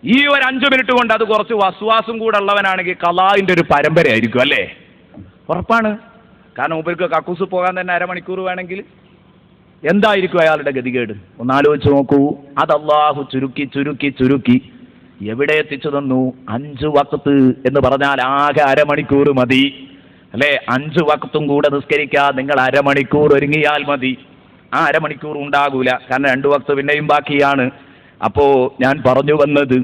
ഈ ഒരു 5 മിനിറ്റ് കൊണ്ട് അത് കുറച്ച് വസ്വാസും കൂടെ ഉള്ളവനാണെങ്കിൽ ഖളാഇന്റെ ഒരു പരമ്പരയായിരിക്കും, അല്ലേ? ഉറപ്പാണ്. കാരണം ഉപർക്ക് കക്കൂസ് പോകാൻ തന്നെ അരമണിക്കൂർ വേണമെങ്കിൽ എന്തായിരിക്കും അയാളുടെ ഗതികേട്? ഒന്ന് ആലോചിച്ച് നോക്കൂ. അത് അല്ലാഹു ചുരുക്കി ചുരുക്കി ചുരുക്കി എവിടെ എത്തിച്ചു തന്നു? 5 വഖ്ത് എന്ന് പറഞ്ഞാൽ ആകെ അരമണിക്കൂർ മതി, അല്ലേ? 5 വഖ്തും കൂടെ നിസ്കരിക്കാൻ നിങ്ങൾ അരമണിക്കൂർ ഒരുങ്ങിയാൽ മതി. ആ അരമണിക്കൂർ ഉണ്ടാകൂല, കാരണം 2 വഖ്ത് പിന്നെയും ബാക്കിയാണ്. അപ്പോ ഞാൻ പറഞ്ഞു വന്നത്,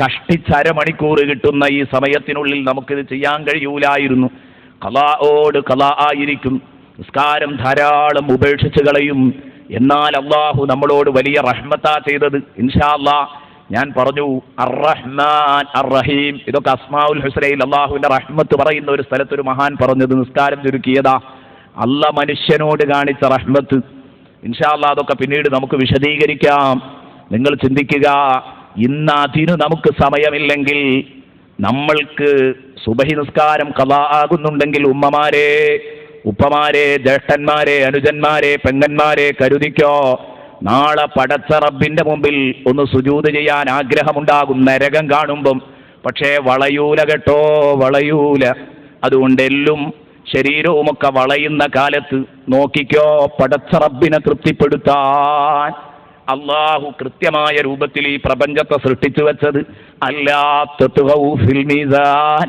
കഷ്ടിച്ച് അരമണിക്കൂർ കിട്ടുന്ന ഈ സമയത്തിനുള്ളിൽ നമുക്കിത് ചെയ്യാൻ കഴിയൂലായിരുന്നു. ഖളാഓട് ഖളാ ആയിരിക്കും. നിസ്കാരം ധാരാളം ഉപേക്ഷിച്ച് കളയും. എന്നാൽ അള്ളാഹു നമ്മളോട് വലിയ റഹ്മത്താ ചെയ്തത്. ഇൻഷാ അല്ലാഹ് ഞാൻ പറഞ്ഞു, അർ-റഹ്മാൻ അർ-റഹീം, ഇതൊക്കെ അസ്മാഉൽ ഹുസ്നയിൽ അള്ളാഹുവിന്റെ റഹ്മത്ത് പറയുന്ന ഒരു സ്ഥലത്തൊരു മഹാൻ പറഞ്ഞത് നിസ്കാരം ചുരുക്കിയതാ. അല്ല മനുഷ്യനോട് കാണിച്ച റഹ്മത്ത്. ഇൻഷാ അല്ലാഹ് അതൊക്കെ പിന്നീട് നമുക്ക് വിശദീകരിക്കാം. നിങ്ങൾ ചിന്തിക്കുക, ഇന്ന് അതിന് നമുക്ക് സമയമില്ലെങ്കിൽ, നമ്മൾക്ക് സുബഹി നിസ്കാരം ഖളാ ആകുന്നുണ്ടെങ്കിൽ, ഉമ്മമാരെ, ഉപ്പമാരെ, ജ്യേഷ്ഠന്മാരെ, അനുജന്മാരെ, പെങ്ങന്മാരെ, കരുതിക്കോ, നാളെ പടച്ച റബ്ബിന്റെ മുമ്പിൽ ഒന്ന് സുജൂദ് ചെയ്യാൻ ആഗ്രഹമുണ്ടാകും. നരകം കാണുമ്പം പക്ഷേ വളയൂല കേട്ടോ, വളയൂല. അതുകൊണ്ട് എല്ലും ശരീരവുമൊക്കെ വളയുന്ന കാലത്ത് നോക്കിക്കോ, പടച്ച റബ്ബിനെ തൃപ്തിപ്പെടുത്താൻ അള്ളാഹു കൃത്യമായ രൂപത്തിൽ ഈ പ്രപഞ്ചത്തെ സൃഷ്ടിച്ചു വെച്ചത് അല്ലാ തത്വൗ ഫിൽ മീസാൻ,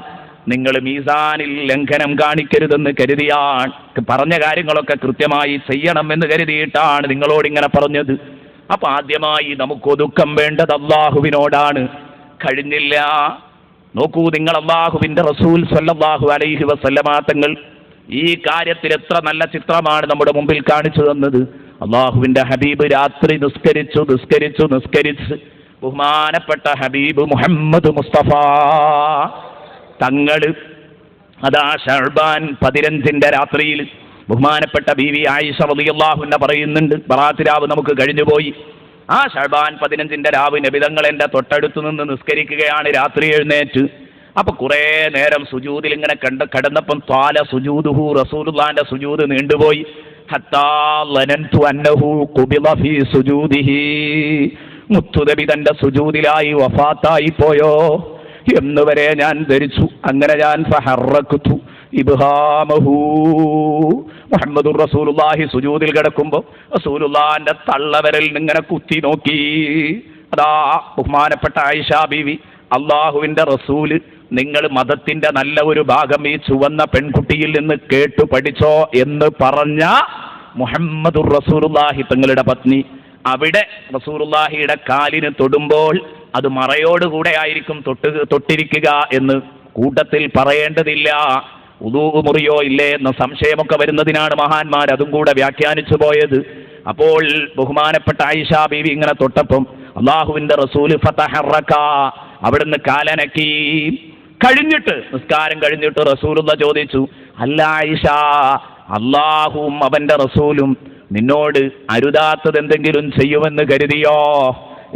നിങ്ങൾ മീസാനിൽ ലംഘനം കാണിക്കരുതെന്ന് കരുതിയാണ്. പറഞ്ഞ കാര്യങ്ങളൊക്കെ കൃത്യമായി ചെയ്യണം എന്ന് കരുതിയിട്ടാണ് നിങ്ങളോട് ഇങ്ങനെ പറഞ്ഞത്. അപ്പൊ ആദ്യമായി നമുക്ക് ഒതുക്കം വേണ്ടത് അള്ളാഹുവിനോടാണ്. കഴിഞ്ഞില്ല, നോക്കൂ നിങ്ങൾ, അള്ളാഹുവിന്റെ റസൂൽ സ്വല്ലല്ലാഹു അലൈഹി വസല്ലമ തങ്ങൾ ഈ കാര്യത്തിൽ എത്ര നല്ല ചിത്രമാണ് നമ്മുടെ മുമ്പിൽ കാണിച്ചു തന്നത്. അള്ളാഹുവിന്റെ ഹബീബ് രാത്രി നിസ്കരിച്ച് ബഹുമാനപ്പെട്ട ഹബീബ് മുഹമ്മദ് മുസ്തഫ തങ്ങള് അതാ ശഅബാൻ 15 രാത്രിയിൽ ബഹുമാനപ്പെട്ട ബീവി ആയിഷ റളിയല്ലാഹു അൻഹ പറയുന്നുണ്ട്, ബറാത്ത് രാവ് നമുക്ക് കഴിഞ്ഞുപോയി. ആ ശഅബാൻ 15 രാവ് നബി തങ്ങൾ എൻ്റെ തൊട്ടടുത്ത് നിന്ന് നിസ്കരിക്കുകയാണ് രാത്രി എഴുന്നേറ്റ്. അപ്പൊ കുറെ നേരം സുജൂദിൽ ഇങ്ങനെ കിടന്നപ്പം ത്വാല സുജൂദുഹു, റസൂലുള്ളാഹിന്റെ സുജൂദ് നീണ്ടുപോയി. ഹത്താ ലനൻതു അന്നഹു ഖുബിള ഫീ സുജൂദിഹി, മുത്തുനബി തന്റെ സുജൂദിലായി വഫാത്തായി പോയോ എന്നുവരെ ഞാൻ ധരിച്ചു. അങ്ങനെ ഞാൻ ഫഹറഖ്തു ഇബ്ഹാമഹു, മുഹമ്മദുർ റസൂലുള്ളാഹി സുജൂദിൽ കിടക്കുമ്പോൾ റസൂലുള്ളാഹിന്റെ തള്ളവരൽ ഇങ്ങനെ കുത്തി നോക്കി. അതാ ബഹുമാനപ്പെട്ട ആയിഷ ബീവി, അള്ളാഹുവിന്റെ റസൂല് നിങ്ങൾ മതത്തിന്റെ നല്ല ഒരു ഭാഗം ഈ ചുവന്ന പെൺകുട്ടിയിൽ നിന്ന് കേട്ടു പഠിച്ചോ എന്ന് പറഞ്ഞ മുഹമ്മദുർ റസൂലുള്ളാഹി തങ്ങളുടെ പത്നി അവിടെ റസൂലുള്ളാഹിയുടെ കാലിന് തൊടുമ്പോൾ അത് മറയോടുകൂടെ ആയിരിക്കും തൊട്ടിരിക്കുക എന്ന് കൂട്ടത്തിൽ പറയേണ്ടതില്ല. ഉദൂ മുറിയോ ഇല്ലേ എന്ന സംശയമൊക്കെ വരുന്നതിനാണ് മഹാന്മാർ അതും കൂടെ വ്യാഖ്യാനിച്ചു പോയത്. അപ്പോൾ ബഹുമാനപ്പെട്ട ആയിഷ ബീവി ഇങ്ങനെ തൊട്ടപ്പം അള്ളാഹുവിന്റെ റസൂല് ഫതഹറക, അവിടുന്ന് കാലനക്കി. കഴിഞ്ഞിട്ട് നിസ്കാരം കഴിഞ്ഞിട്ട് റസൂലുള്ള ചോദിച്ചു, അല്ല ആയിഷ, അള്ളാഹുവും അവന്റെ റസൂലും നിന്നോട് അരുതാത്തത് എന്തെങ്കിലും ചെയ്യുമെന്ന് കരുതിയോ?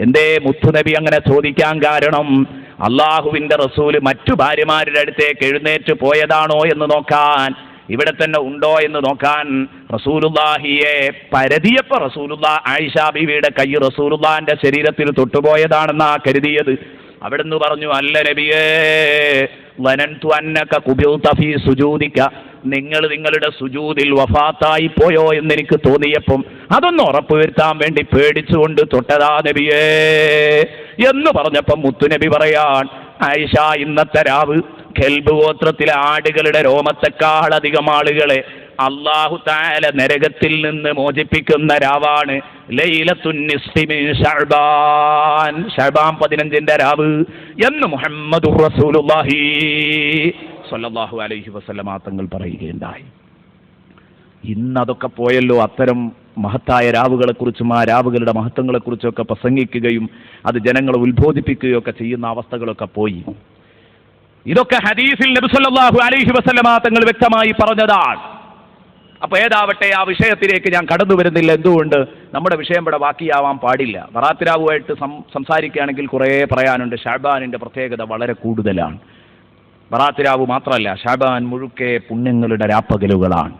എന്തേ മുത്തുനബി അങ്ങനെ ചോദിക്കാൻ കാരണം? അള്ളാഹുവിന്റെ റസൂല് മറ്റു ഭാര്യമാരുടെ അടുത്തേക്ക് എഴുന്നേറ്റ് പോയതാണോ എന്ന് നോക്കാൻ, ഇവിടെ തന്നെ ഉണ്ടോ എന്ന് നോക്കാൻ റസൂലുള്ളാഹിയെ പരതിയപ്പോ റസൂലുള്ളാഹി ആയിഷ ബീവിയുടെ കൈ റസൂലുള്ളാഹിന്റെ ശരീരത്തിൽ തൊട്ടുപോയതാണെന്നാ കരുതിയത്. അവിടുന്ന് പറഞ്ഞു, അല്ല നബിയേ, വനൻതു അന്നക ഖുബിൽത ഫീ സുജൂദിക, നിങ്ങൾ നിങ്ങളുടെ സുജൂദിൽ വഫാത്തായി പോയോ എന്ന് എനിക്ക് തോന്നിയപ്പം അതൊന്ന് ഉറപ്പുവരുത്താൻ വേണ്ടി പേടിച്ചുകൊണ്ട് തൊട്ടതാ നബിയേ എന്ന് പറഞ്ഞപ്പം മുത്തുനബി പറയാൻ, ആയിഷ, ഇന്നത്തെ രാവ് കെൽബ് ഗോത്രത്തിലെ ആടുകളുടെ രോമത്തെക്കാൾ അധികം ആളുകളെ അല്ലാഹു തആല നരകത്തിൽ നിന്ന് മോചിപ്പിക്കുന്ന രാവാണ് ലൈലത്തുൻ നിസ്ഫി മിൻ ശഅബാൻ, ശഅബാൻ 15 രാവ് എന്ന് മുഹമ്മദുർ റസൂലുള്ളാഹി സ്വല്ലല്ലാഹു അലൈഹി വസല്ലമ തങ്ങൾ പറയുകയുണ്ടായി. ഇന്നതൊക്കെ പോയല്ലോ. അത്തരം മഹത്തായ രാവുകളെക്കുറിച്ചും ആ രാവുകളുടെ മഹത്വങ്ങളെക്കുറിച്ചൊക്കെ പ്രസംഗിക്കുകയും അത് ജനങ്ങളെ ഉത്ബോധിപ്പിക്കുകയും ഒക്കെ ചെയ്യുന്ന അവസ്ഥകളൊക്കെ പോയി. ഇതൊക്കെ ഹദീസിൽ നബി സല്ലല്ലാഹു അലൈഹി വസല്ലമ തങ്ങൾ വ്യക്തമായി പറഞ്ഞതാണ്. അപ്പൊ ഏതാവട്ടെ, ആ വിഷയത്തിലേക്ക് ഞാൻ കടന്നു വരുന്നില്ല. എന്തുകൊണ്ട്? നമ്മുടെ വിഷയം ഇവിടെ ബാക്കിയാവാൻ പാടില്ല. ബറാത്തിരാവുമായിട്ട് സംസാരിക്കുകയാണെങ്കിൽ കുറേ പറയാനുണ്ട്. ഷഅബാനിന്റെ പ്രത്യേകത വളരെ കൂടുതലാണ്. ബറാത്തിരാവ് മാത്രമല്ല, ഷഅബാൻ മുഴുക്കെ പുണ്യങ്ങളുടെ രാപ്പകലുകളാണ്.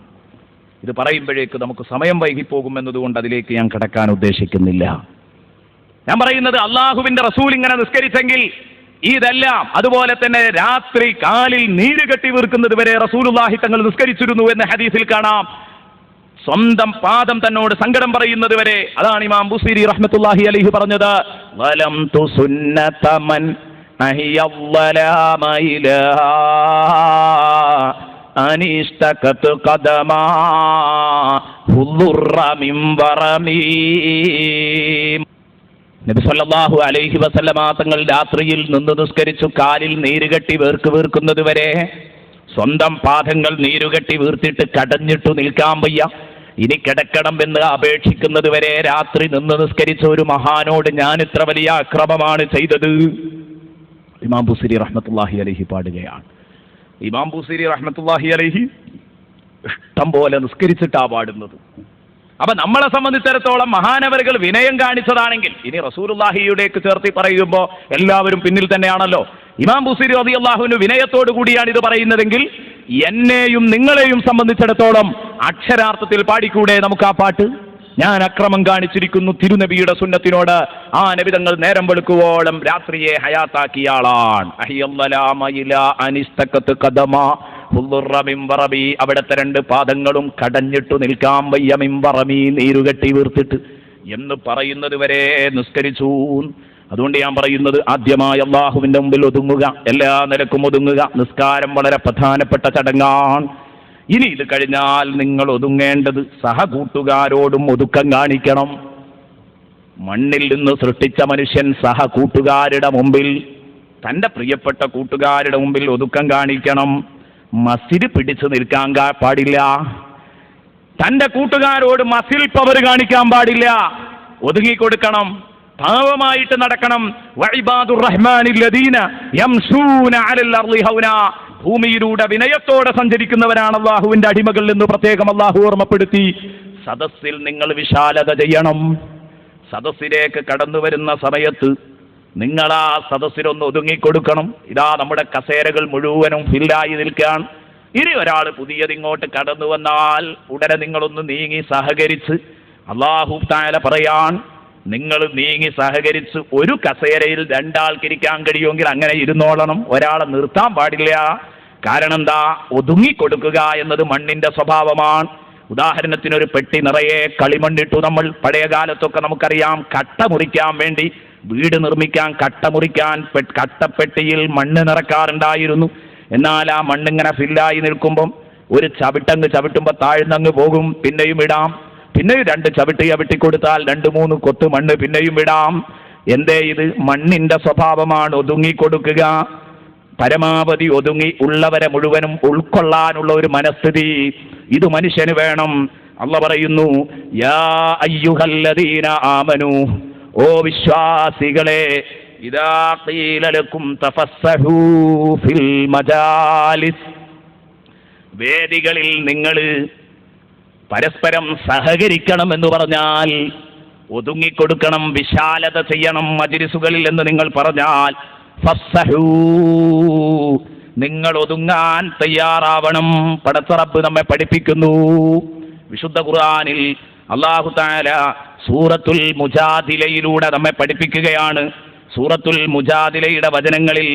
ഇത് പറയുമ്പോഴേക്ക് നമുക്ക് സമയം വൈകിപ്പോകുമെന്നതുകൊണ്ട് അതിലേക്ക് ഞാൻ കടക്കാൻ ഉദ്ദേശിക്കുന്നില്ല. ഞാൻ പറയുന്നത്, അള്ളാഹുവിന്റെ റസൂൽ ഇങ്ങനെ നിസ്കരിച്ചെങ്കിൽ ഇതെല്ലാം, അതുപോലെ തന്നെ രാത്രി കാലിൽ നീര് കെട്ടി വീർക്കുന്നത് വരെ റസൂലുള്ളാഹി തങ്ങൾ നിസ്കരിച്ചിരുന്നു എന്ന് ഹദീസിൽ കാണാം. സ്വന്തം പാദം തന്നോട് സങ്കടം പറയുന്നത് വരെ. അതാണ് ഇമാം ബുസീരി റഹ്മത്തുള്ളാഹി അലൈഹി പറഞ്ഞത്, വലം തുസുന്നത മൻ അഹിയവ്വലാമ ഇലാ അനിഷ്തകത് ഖദമാ ഹുദുറ മിൻ വറമീ. നബി സല്ലല്ലാഹു അലൈഹി വസല്ലമ തങ്ങൾ രാത്രിയിൽ നിന്ന് നിസ്കരിച്ചു കാലിൽ നീരുകെട്ടി വീർക്കുന്നത് വരെ, സ്വന്തം പാദങ്ങൾ നീരുകെട്ടി വീർത്തിട്ട് കടഞ്ഞിട്ടു നിൽക്കാൻ വയ്യ, ഇനി കിടക്കണം എന്ന് അപേക്ഷിക്കുന്നത് വരെ രാത്രി നിന്ന് നിസ്കരിച്ച ഒരു മഹാനോട് ഞാൻ ഇത്ര വലിയ അക്രമമാണ് ചെയ്തത്. ഇമാം ബുസീരി റഹ്മത്തുള്ളാഹി അലൈഹി പാടുകയാണ്. ഇമാം ബുസീരി റഹ്മത്തുള്ളാഹി അലൈഹി ഇഷ്ടം പോലെ നിസ്കരിച്ചിട്ടാ പാടുന്നത്. അപ്പൊ നമ്മളെ സംബന്ധിച്ചിടത്തോളം മഹാനവറുകൾ വിനയം കാണിച്ചതാണെങ്കിൽ, ഇനി റസൂലുള്ളാഹിയുടേക്ക് ചേർത്തി പറയുമ്പോൾ എല്ലാവരും പിന്നിൽ തന്നെയാണല്ലോ. ഇമാം ബുസീരി റളിയല്ലാഹു അൻഹു വിനയത്തോടു കൂടിയാണ് ഇത് പറയുന്നതെങ്കിൽ, എന്നെയും നിങ്ങളെയും സംബന്ധിച്ചിടത്തോളം അക്ഷരാർത്ഥത്തിൽ പാടിക്കൂടെ നമുക്ക് ആ പാട്ട്? ഞാൻ അക്രമം കാണിച്ചിരിക്കുന്നു തിരുനബിയുടെ സുന്നത്തിനോട്. ആ നബി തങ്ങൾ നേരം വെളുക്കുവോളം രാത്രിയെ ഹയാത്താക്കിയ ആളാണ്. അവിടുത്തെ 2 പാദങ്ങളും കടഞ്ഞിട്ടു നിൽക്കാൻ വയ്യ, മിമ്പറമി നീരുകെട്ടി വീർത്തിട്ട് എന്ന് പറയുന്നത് വരെ നിസ്കരിച്ചു. അതുകൊണ്ട് ഞാൻ പറയുന്നത്, ആദ്യമായി അള്ളാഹുവിന്റെ മുമ്പിൽ ഒതുങ്ങുക, എല്ലാ നിലക്കും ഒതുങ്ങുക. നിസ്കാരം വളരെ പ്രധാനപ്പെട്ട ചടങ്ങാണ്. ഇനി ഇത് കഴിഞ്ഞാൽ നിങ്ങൾ ഒതുങ്ങേണ്ടത് സഹകൂട്ടുകാരോടും ഒതുക്കം കാണിക്കണം. മണ്ണിൽ നിന്ന് സൃഷ്ടിച്ച മനുഷ്യൻ സഹകൂട്ടുകാരുടെ മുമ്പിൽ, തൻ്റെ പ്രിയപ്പെട്ട കൂട്ടുകാരുടെ മുമ്പിൽ ഒതുക്കം കാണിക്കണം. മസിൽ പിടിച്ചു നിൽക്കാൻ പാടില്ല. തൻ്റെ കൂട്ടുകാരോട് മസിൽ പവർ കാണിക്കാൻ പാടില്ല. ഒതുങ്ങിക്കൊടുക്കണം, പാവമായിട്ട് നടക്കണം. വഇബാദുർ റഹ്മാനില്ലദീന യംശൂന അലൽ അർളി ഹൗനാ, ഭൂമിയിലൂടെ വിനയത്തോടെ സഞ്ചരിക്കുന്നവരാണ് അള്ളാഹുവിന്റെ അടിമകൾ എന്ന് പ്രത്യേകം അള്ളാഹു ഓർമ്മപ്പെടുത്തി. സദസ്സിൽ നിങ്ങൾ വിശാലത ചെയ്യണം. സദസ്സിലേക്ക് കടന്നു വരുന്ന സമയത്ത് നിങ്ങൾ ആ സദസ്സിലൊന്ന് ഒതുങ്ങിക്കൊടുക്കണം. ഇതാ നമ്മുടെ കസേരകൾ മുഴുവനും ഫില്ലായി നിൽക്കാൻ. ഇനി ഒരാൾ പുതിയതിങ്ങോട്ട് കടന്നു വന്നാൽ ഉടനെ നിങ്ങളൊന്ന് നീങ്ങി സഹകരിച്ച്, അല്ലാഹു തആല പറയാൻ, നിങ്ങൾ നീങ്ങി സഹകരിച്ച് ഒരു കസേരയിൽ 2 ആൾക്കിരിക്കാൻ കഴിയുമെങ്കിൽ അങ്ങനെ ഇരുന്നോളണം. ഒരാളെ നിർത്താൻ പാടില്ല. കാരണം എന്താ? ഒതുങ്ങിക്കൊടുക്കുക എന്നത് മണ്ണിന്റെ സ്വഭാവമാണ്. ഉദാഹരണത്തിന് ഒരു പെട്ടി നിറയെ കളിമണ്ണിട്ടു. നമ്മൾ പഴയ കാലത്തൊക്കെ നമുക്കറിയാം, കട്ട മുറിക്കാൻ വേണ്ടി, വീട് നിർമ്മിക്കാൻ കട്ട മുറിക്കാൻ കട്ടപ്പെട്ടിയിൽ മണ്ണ് നിറക്കാറുണ്ടായിരുന്നു. എന്നാൽ ആ മണ്ണിങ്ങനെ ഫില്ലായി നിൽക്കുമ്പം ഒരു ചവിട്ടുമ്പോൾ താഴ്ന്നങ്ങ് പോകും. പിന്നെയും ഇടാം, പിന്നെയും 2 ചവിട്ടിക്കൊടുത്താൽ 2-3 കൊത്ത് മണ്ണ് പിന്നെയും ഇടാം. എന്തേ? ഇത് മണ്ണിന്റെ സ്വഭാവമാണ്. ഒതുങ്ങിക്കൊടുക്കുക, പരമാവധി ഒതുങ്ങി ഉള്ളവരെ മുഴുവനും ഉൾക്കൊള്ളാനുള്ള ഒരു മനസ്ഥിതി ഇത് മനുഷ്യന് വേണം. അല്ലാഹു പറയുന്നു, യാ അയ്യുഹല്ലദീന ആമനു, ഓ വിശ്വാസികളെ, ഇദാ ഖീല ലക്കും തഫസ്സഹൂ ഫിൽ മജാലിസ്, വേദികളിൽ നിങ്ങൾ പരസ്പരം സഹകരിക്കണം എന്ന് പറഞ്ഞാൽ ഒതുങ്ങിക്കൊടുക്കണം, വിശാലത ചെയ്യണം. മജ്ലിസുകളിൽ എന്ന് നിങ്ങൾ പറഞ്ഞാൽ ഫസ്സഹൂ, നിങ്ങൾ ഒതുങ്ങാൻ തയ്യാറാവണം. പടച്ച റബ്ബ് നമ്മെ പഠിപ്പിക്കുന്നു. വിശുദ്ധ ഖുർആനിൽ അല്ലാഹു തആല സൂറത്തുൽ മുജാദിലയിലൂടെ നമ്മെ പഠിപ്പിക്കുകയാണ്. സൂറത്തുൽ മുജാദിലയുടെ വചനങ്ങളിൽ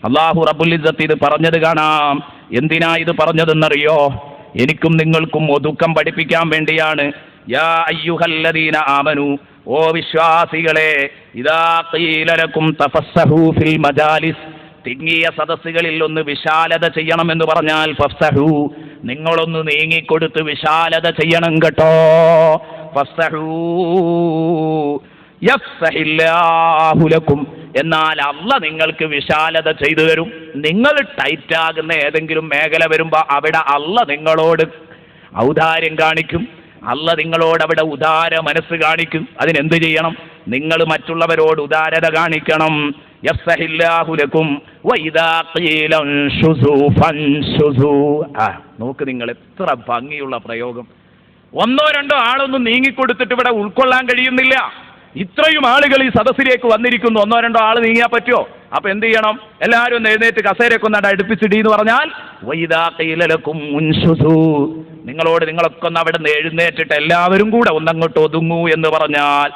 അല്ലാഹു റബ്ബുൽ ഇസ്സത്ത് ഇത് പറഞ്ഞത് കാണാം. എന്തിനാ ഇത് പറഞ്ഞതെന്നറിയോ? എനിക്കും നിങ്ങൾക്കും ഒതുക്കം പഠിപ്പിക്കാൻ വേണ്ടിയാണ്. യാ അയ്യുഹല്ലദീന ആമനു, ഓ വിശ്വാസികളെ, ഇദാ ഖീല ലക്കും തഫസ്സഹൂ ഫിൽ മജാലിസ്, തിങ്ങിയ സദസ്സുകളിൽ ഒന്ന് വിശാലത ചെയ്യണം എന്ന് പറഞ്ഞാൽ ഫഫ്സഹൂ, നിങ്ങളൊന്ന് നീങ്ങിക്കൊടുത്ത് വിശാലത ചെയ്യണം കേട്ടോ. ഫഫ്സഹൂ യഫ്സഹില്ലാഹു ലക്കും, എന്നാൽ അല്ലാഹ് നിങ്ങൾക്ക് വിശാലത ചെയ്തു തരും. നിങ്ങൾ ടൈറ്റാകുന്ന ഏതെങ്കിലും മേഖല വരുമ്പോൾ അവിടെ അല്ലാഹ് നിങ്ങളോട് ഔദാര്യം കാണിക്കും. അല്ലാഹ് നിങ്ങളോട് അവിടെ ഉദാര മനസ്സ് കാണിക്കും. അതിനെന്ത് ചെയ്യണം? നിങ്ങൾ മറ്റുള്ളവരോട് ഉദാരത കാണിക്കണം. യഫ്സഹില്ലാഹു ലക്കും വഇദാ ഖീല അൻശുസൂ ഫൻശുസൂ. നോക്ക് നിങ്ങൾ, എത്ര ഭംഗിയുള്ള പ്രയോഗം. 1-2 ആളൊന്നും നീങ്ങിക്കൊടുത്തിട്ട് ഇവിടെ ഉൾക്കൊള്ളാൻ കഴിയുന്നില്ല. ഇത്രയും ആളുകൾ ഈ സദസ്സിലേക്ക് വന്നിരിക്കുന്നു. 1-2 ആൾ നീങ്ങിയാൽ പറ്റുമോ? അപ്പൊ എന്ത് ചെയ്യണം? എല്ലാവരും ഒന്ന് എഴുന്നേറ്റ് കസേരയൊക്കെ ഒന്ന് അടുപ്പിച്ചിടി എന്ന് പറഞ്ഞാൽ വഇദാ ഖീല ലക്കും ഉൻശുസൂ, നിങ്ങളോട് നിങ്ങളൊക്കെ ഒന്ന് അവിടെ നിന്ന് എഴുന്നേറ്റിട്ട് എല്ലാവരും കൂടെ ഒന്നങ്ങോട്ട് ഒതുങ്ങൂ എന്ന് പറഞ്ഞാൽ,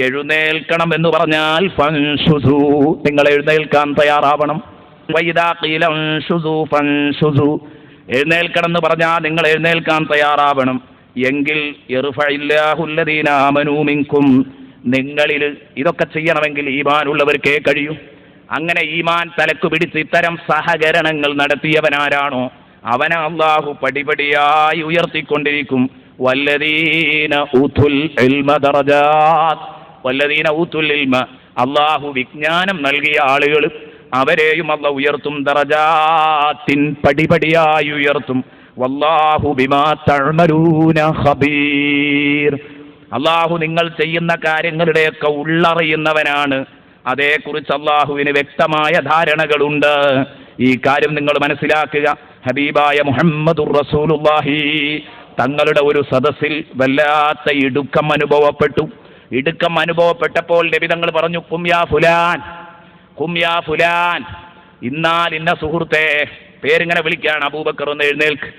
എഴുന്നേൽക്കണം എന്ന് പറഞ്ഞാൽ ഫൻശുസൂ, നിങ്ങൾ എഴുന്നേൽക്കാൻ തയ്യാറാവണം. വഇദാ ഖീല അൻശുസൂ ഫൻശുസൂ, എഴുന്നേൽക്കണം എന്ന് പറഞ്ഞാൽ നിങ്ങൾ എഴുന്നേൽക്കാൻ തയ്യാറാവണം. എങ്കിൽ യർഫഇല്ലാഹുല്ലദീന ആമനൂ മിൻകും, നിങ്ങളിൽ ഇതൊക്കെ ചെയ്യണമെങ്കിൽ ഈമാനുള്ളവർക്കേ കഴിയൂ. അങ്ങനെ ഈമാൻ തലക്ക് പിടിച്ച് ഇത്തരം സഹകരണങ്ങൾ നടത്തിയവനാരാണോ അവനെ അല്ലാഹു പടിപടിയായി ഉയർത്തിക്കൊണ്ടിരിക്കും. വല്ലദീന ഊതുൽ ഇൽമ ദറജാത്ത്, വല്ലദീന ഊതുൽ ഇൽമ, അല്ലാഹു വിജ്ഞാനം നൽകിയ ആളുകൾ, അവരെയും അല്ലാഹു ഉയർത്തും. ദറജാത്തിൻ, പടിപടിയായി ഉയർത്തും. വല്ലാഹു ബിമാ തഅമലൂന ഖബീർ, അല്ലാഹു നിങ്ങൾ ചെയ്യുന്ന കാര്യങ്ങളുടെയൊക്കെ ഉള്ളറിയുന്നവനാണ്. അതേക്കുറിച്ച് അല്ലാഹുവിന് വ്യക്തമായ ധാരണകളുണ്ട്. ഈ കാര്യം നിങ്ങൾ മനസ്സിലാക്കുക. ഹബീബായ മുഹമ്മദുർ റസൂലുള്ളാഹി തങ്ങളുടെ ഒരു സദസ്സിൽ വല്ലാത്ത ഇടുക്കം അനുഭവപ്പെട്ടു. ഇടുക്കം അനുഭവപ്പെട്ടപ്പോൾ നബി തങ്ങൾ പറഞ്ഞു, ഖും യാ ഫുലാൻ, ഖും യാ ഫുലാൻ, ഇന്നാൽ ഇന്ന സുഹൃത്തെ, പേരിങ്ങനെ വിളിക്കുകയാണ്. അബൂബക്കർ ഒന്ന് എഴുന്നേൽക്ക്,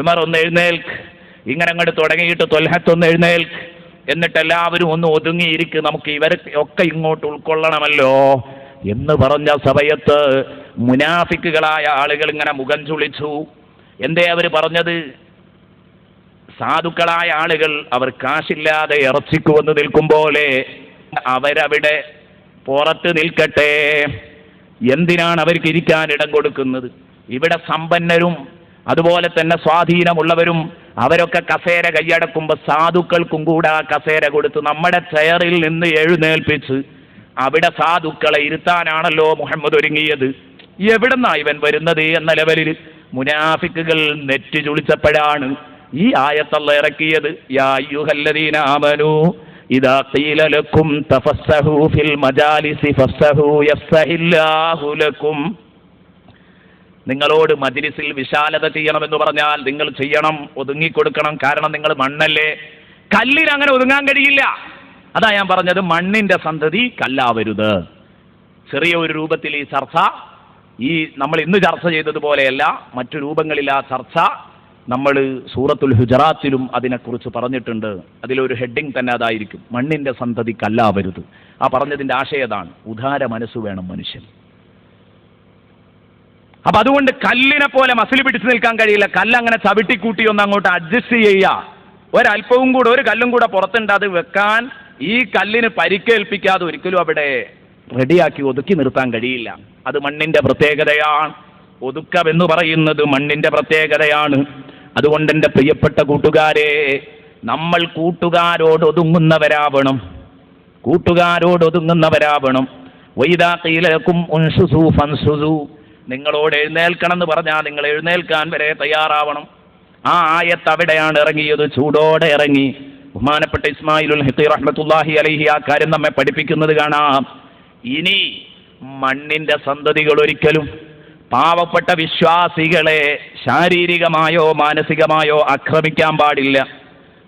ഉമർ ഒന്ന് എഴുന്നേൽക്ക്, ഇങ്ങനെ അങ്ങോട്ട് തുടങ്ങിയിട്ട് ത്വൽഹത്ത് ഒന്ന് എഴുന്നേൽക്ക്, എന്നിട്ട് എല്ലാവരും ഒന്ന് ഒതുങ്ങിയിരിക്കും, നമുക്ക് ഇവരെ ഒക്കെ ഇങ്ങോട്ട് ഉൾക്കൊള്ളണമല്ലോ എന്ന് പറഞ്ഞ സമയത്ത് മുനാഫിക്കുകളായ ആളുകൾ ഇങ്ങനെ മുഖം ചുളിച്ചു. എന്തേ അവർ പറഞ്ഞത്? സാധുക്കളായ ആളുകൾ അവർ കാശില്ലാതെ ഇറച്ചിക്ക് വന്ന് നിൽക്കും പോലെ അവരവിടെ പുറത്ത് നിൽക്കട്ടെ. എന്തിനാണ് അവർക്ക് ഇരിക്കാൻ ഇടം കൊടുക്കുന്നത്? ഇവിടെ സമ്പന്നരും അതുപോലെ തന്നെ സ്വാധീനമുള്ളവരും അവരൊക്കെ കസേര കൈയടക്കുമ്പോൾ സാധുക്കൾക്കും കൂടെ ആ കസേര കൊടുത്ത് നമ്മുടെ ചെയറിൽ നിന്ന് എഴുന്നേൽപ്പിച്ച് അവിടെ സാധുക്കളെ ഇരുത്താനാണല്ലോ മുഹമ്മദ് ഒരുങ്ങിയത്. എവിടുന്നാ ഇവൻ വരുന്നത് എന്ന ലെവലിൽ മുനാഫിക്കുകൾ നെറ്റി ചുളിച്ചപ്പോഴാണ് ഈ ആയത്തല്ല ഇറക്കിയത്. യാ അയ്യുഹല്ലദീന ആമനൂ ഇദാ ഖീല ലക്കും തഫസ്സഹൂ ഫിൽ മജാലിസി ഫസ്സഹൂ യഫ്സഹില്ലാഹു ലക്കും. നിങ്ങളോട് മജ്ലിസിൽ വിശാലത ചെയ്യണമെന്ന് പറഞ്ഞാൽ നിങ്ങൾ ചെയ്യണം, ഒതുങ്ങിക്കൊടുക്കണം. കാരണം നിങ്ങൾ മണ്ണല്ലേ, കല്ലിന് അങ്ങനെ ഒതുങ്ങാൻ കഴിയില്ല. അതാ ഞാൻ പറഞ്ഞത്, മണ്ണിന്റെ സന്തതി കല്ലാവരുത്. ചെറിയ ഒരു രൂപത്തിൽ ഈ ചർച്ച, ഈ നമ്മൾ ഇന്ന് ചർച്ച ചെയ്തതുപോലെയല്ല, മറ്റു രൂപങ്ങളിൽ ആ ചർച്ച നമ്മൾ സൂറത്തുൽ ഹുജറാത്തിലും അതിനെക്കുറിച്ച് പറഞ്ഞിട്ടുണ്ട്. അതിലൊരു ഹെഡിങ് തന്നെ അതായിരിക്കും, മണ്ണിന്റെ സന്തതി കല്ലാവരുത്. ആ പറഞ്ഞതിന്റെ ആശയം അതാണ്, ഉദാര മനസ്സ് വേണം മനുഷ്യൻ. അപ്പൊ അതുകൊണ്ട് കല്ലിനെ പോലെ മസിൽ പിടിച്ചു നിൽക്കാൻ കഴിയില്ല. കല്ലങ്ങനെ ചവിട്ടിക്കൂട്ടി ഒന്ന് അങ്ങോട്ട് അഡ്ജസ്റ്റ് ചെയ്യുക, ഒരല്പവും കൂടെ ഒരു കല്ലും കൂടെ പുറത്തുണ്ട്, അത് വെക്കാൻ ഈ കല്ലിന് പരിക്കേൽപ്പിക്കാതെ ഒരിക്കലും അവിടെ റെഡിയാക്കി ഒതുക്കി നിർത്താൻ കഴിയില്ല. അത് മണ്ണിന്റെ പ്രത്യേകതയാണ്. ഒതുക്കമെന്ന് പറയുന്നത് മണ്ണിന്റെ പ്രത്യേകതയാണ്. അതുകൊണ്ട് എൻ്റെ പ്രിയപ്പെട്ട കൂട്ടുകാരെ, നമ്മൾ കൂട്ടുകാരോട് ഒതുങ്ങുന്നവരാവണം, കൂട്ടുകാരോട് ഒതുങ്ങുന്നവരാവണം. വൈദാ ഖീല ലക്കും ഉൻശുസൂ ഫൻശുസൂ, നിങ്ങളോട് എഴുന്നേൽക്കണം എന്ന് പറഞ്ഞാൽ നിങ്ങൾ എഴുന്നേൽക്കാൻ വരെ തയ്യാറാവണം. ആ ആയത്ത് അവിടെയാണ് ഇറങ്ങിയത്, ചൂടോടെ ഇറങ്ങി. ബഹുമാനപ്പെട്ട ഇസ്മായിലുൽ ഹിഖി റഹ്മത്തുള്ളാഹി അലൈഹി ആ കാര്യം നമ്മെ പഠിപ്പിക്കുന്നത് കാണാം. ഇനി മണ്ണിന്റെ സന്തതികൾ ഒരിക്കലും പാവപ്പെട്ട വിശ്വാസികളെ ശാരീരികമായോ മാനസികമായോ ആക്രമിക്കാൻ പാടില്ല.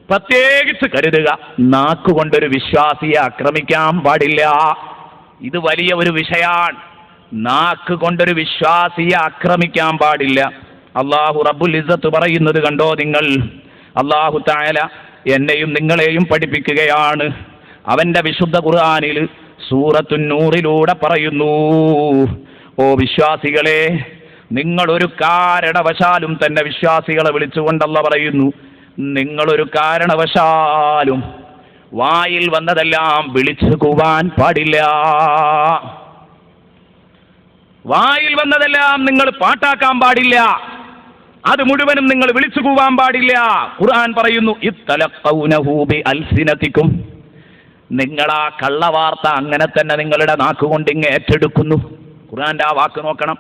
പ്രത്യേകിച്ച് കരുതുക, നാക്കുകൊണ്ടൊരു വിശ്വാസിയെ ആക്രമിക്കാൻ പാടില്ല. ഇത് വലിയ ഒരു വിഷയമാണ്. നാക്ക് കൊണ്ടൊരു വിശ്വാസിയെ ആക്രമിക്കാൻ പാടില്ല. അല്ലാഹു റബ്ബുൽ ഇസ്സത്ത് പറയുന്നത് കണ്ടോ നിങ്ങൾ? അല്ലാഹു തആല എന്നെയും നിങ്ങളെയും പഠിപ്പിക്കുകയാണ്. അവന്റെ വിശുദ്ധ ഖുർആനിൽ സൂറത്തുൻ നൂറിലൂടെ പറയുന്നു, ഓ വിശ്വാസികളെ, നിങ്ങളൊരു കാരണവശാലും തന്നെ വിശ്വാസികളെ വിളിച്ചുകൊണ്ടല്ല പറയുന്നു, നിങ്ങളൊരു കാരണവശാലും വായിൽ വന്നതെല്ലാം വിളിച്ചു കൂവാൻ പാടില്ല. വായിൽ വന്നതെല്ലാം നിങ്ങൾ പാട്ടാക്കാൻ പാടില്ല, അത് മുഴുവനും നിങ്ങൾ വിളിച്ചു കൂവാൻ പാടില്ല. ഖുർആൻ പറയുന്നു, ഇത്തലഖൗനഹു ബിഅൽസിനതികും, നിങ്ങൾ ആ കള്ളവാർത്ത അങ്ങനെ തന്നെ നിങ്ങളുടെ നാക്കുകൊണ്ട് ഇങ്ങ് ഏറ്റെടുക്കുന്നു. ഖുർആന്റെ ആ വാക്ക് നോക്കണം,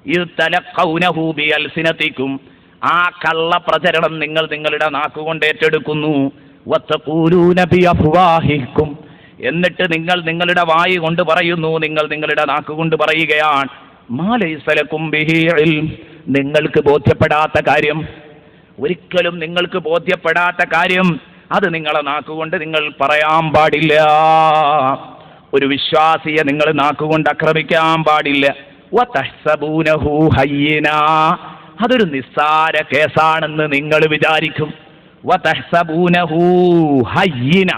ഇത്തലഖൗനഹു ബിഅൽസിനതികും, ആ കള്ള പ്രചരണം നിങ്ങൾ നിങ്ങളുടെ നാക്കുകൊണ്ട് ഏറ്റെടുക്കുന്നു. വതഖൂലൂന ബിഅഫ്വാഹിക്കും, എന്നിട്ട് നിങ്ങൾ നിങ്ങളുടെ വായി കൊണ്ട് പറയുന്നു, നിങ്ങൾ നിങ്ങളുടെ നാക്കുകൊണ്ട് പറയുകയാണ്. മാ ലൈസ ലക്കും ബിഹി ഇൽം, നിങ്ങൾക്ക് ബോധ്യപ്പെടാത്ത കാര്യം, ഒരിക്കലും നിങ്ങൾക്ക് ബോധ്യപ്പെടാത്ത കാര്യം അത് നിങ്ങളെ നാക്കുകൊണ്ട് നിങ്ങൾ പറയാൻ പാടില്ല. ഒരു വിശ്വാസിയെ നിങ്ങൾ നാക്കുകൊണ്ട് ആക്രമിക്കാൻ പാടില്ല. വതഹ്സബൂനഹു ഹയ്യിനാ, അതൊരു നിസ്സാര കേസാണെന്ന് നിങ്ങൾ വിചാരിക്കും. വതഹ്സബൂനഹു ഹയ്യിനാ,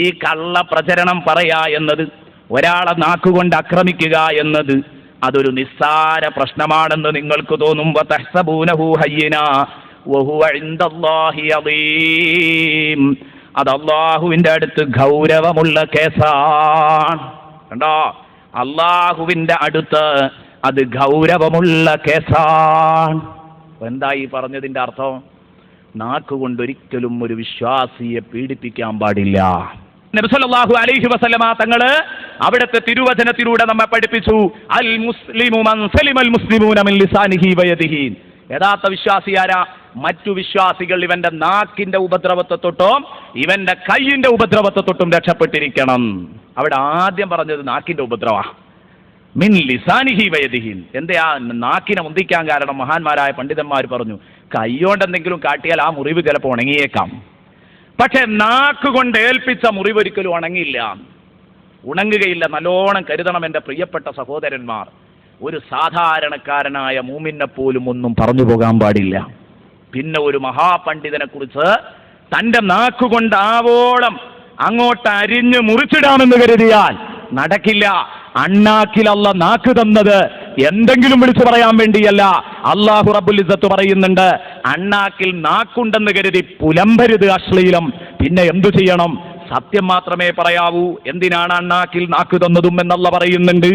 ഈ കള്ള പ്രചരണം പറയാ എന്നത്, ഒരാളെ നാക്കുകൊണ്ട് ആക്രമിക്കുക എന്നത് അതൊരു നിസ്സാര പ്രശ്നമാണെന്ന് നിങ്ങൾക്ക് തോന്നും. വതഹ്സബൂനഹു ഹയ്യിനാ വഹുവ ഇൻദല്ലാഹി അദീം, അത് അല്ലാഹുവിന്റെ അടുത്ത് ഗൗരവമുള്ള കേസാണ്. കണ്ടോ, അല്ലാഹുവിന്റെ അടുത്ത് അത് ഗൗരവമുള്ള കേസാണ്. എന്താ ഈ പറഞ്ഞതിന്റെ അർത്ഥം? നാക്കുകൊണ്ട് ഒരിക്കലും ഒരു വിശ്വാസിയെ പീഡിപ്പിക്കാൻ പാടില്ല. നബി സല്ലല്ലാഹു അലൈഹി വസല്ലമ തങ്ങള് അവിടുത്തെ തിരുവചനത്തിലൂടെ നമ്മെ പഠിപ്പിച്ചു, അൽ മുസ്ലിമു മൻ സലിമൽ മുസ്ലിമൂന മിൻ ലിസാനിഹി വയദിഹി. യഥാർത്ഥ വിശ്വാസി ആരാ? മറ്റു വിശ്വാസികൾ ഇവന്റെ നാക്കിന്റെ ഉപദ്രവത്തെ തൊട്ടും ഇവന്റെ കൈയിന്റെ ഉപദ്രവത്തെ തൊട്ടും രക്ഷപ്പെട്ടിരിക്കണം. അവിടെ ആദ്യം പറഞ്ഞത് നാക്കിന്റെ ഉപദ്രവ, മിൻ ലിസാനിഹി വയദിഹി. എന്താ നാക്കിനെ മുന്തിക്കാൻ കാരണം? മഹാന്മാരായ പണ്ഡിതന്മാർ പറഞ്ഞു, കൈയോണ്ട് എന്തെങ്കിലും കാട്ടിയാൽ ആ മുറിവ് ചിലപ്പോൾ ഉണങ്ങിയേക്കാം, പക്ഷെ നാക്ക് കൊണ്ട് ഏൽപ്പിച്ച മുറിവ് ഒരിക്കലും ഉണങ്ങിയില്ല, ഉണങ്ങുകയില്ല. നല്ലോണം കരുതണം എൻ്റെ പ്രിയപ്പെട്ട സഹോദരന്മാർ. ഒരു സാധാരണക്കാരനായ മൂമിനെ പോലും ഒന്നും പറഞ്ഞു പോകാൻ പാടില്ല. പിന്നെ ഒരു മഹാപണ്ഡിതനെ കുറിച്ച് തന്റെ നാക്കുകൊണ്ട് ആവോളം അങ്ങോട്ട് അരിഞ്ഞ് മുറിച്ചിടാമെന്ന് കരുതിയാൽ നടക്കില്ല. അണ്ണാക്കിൽ അല്ല നാക്ക് തന്നത് എന്തെങ്കിലും വിളിച്ചു പറയാൻ വേണ്ടിയല്ല. അല്ലാഹു റബ്ബുൽ ഇസ്സത്ത് പറയുന്നുണ്ട്, അണ്ണാക്കിൽ നാക്കുണ്ടെന്ന് കരുതി പുലമ്പരുത് അശ്ലീലം. പിന്നെ എന്തു ചെയ്യണം? സത്യം മാത്രമേ പറയാവൂ. എന്തിനാണ് അണ്ണാക്കിൽ നാക്ക് തന്നതും എന്നല്ല പറയുന്നുണ്ട്.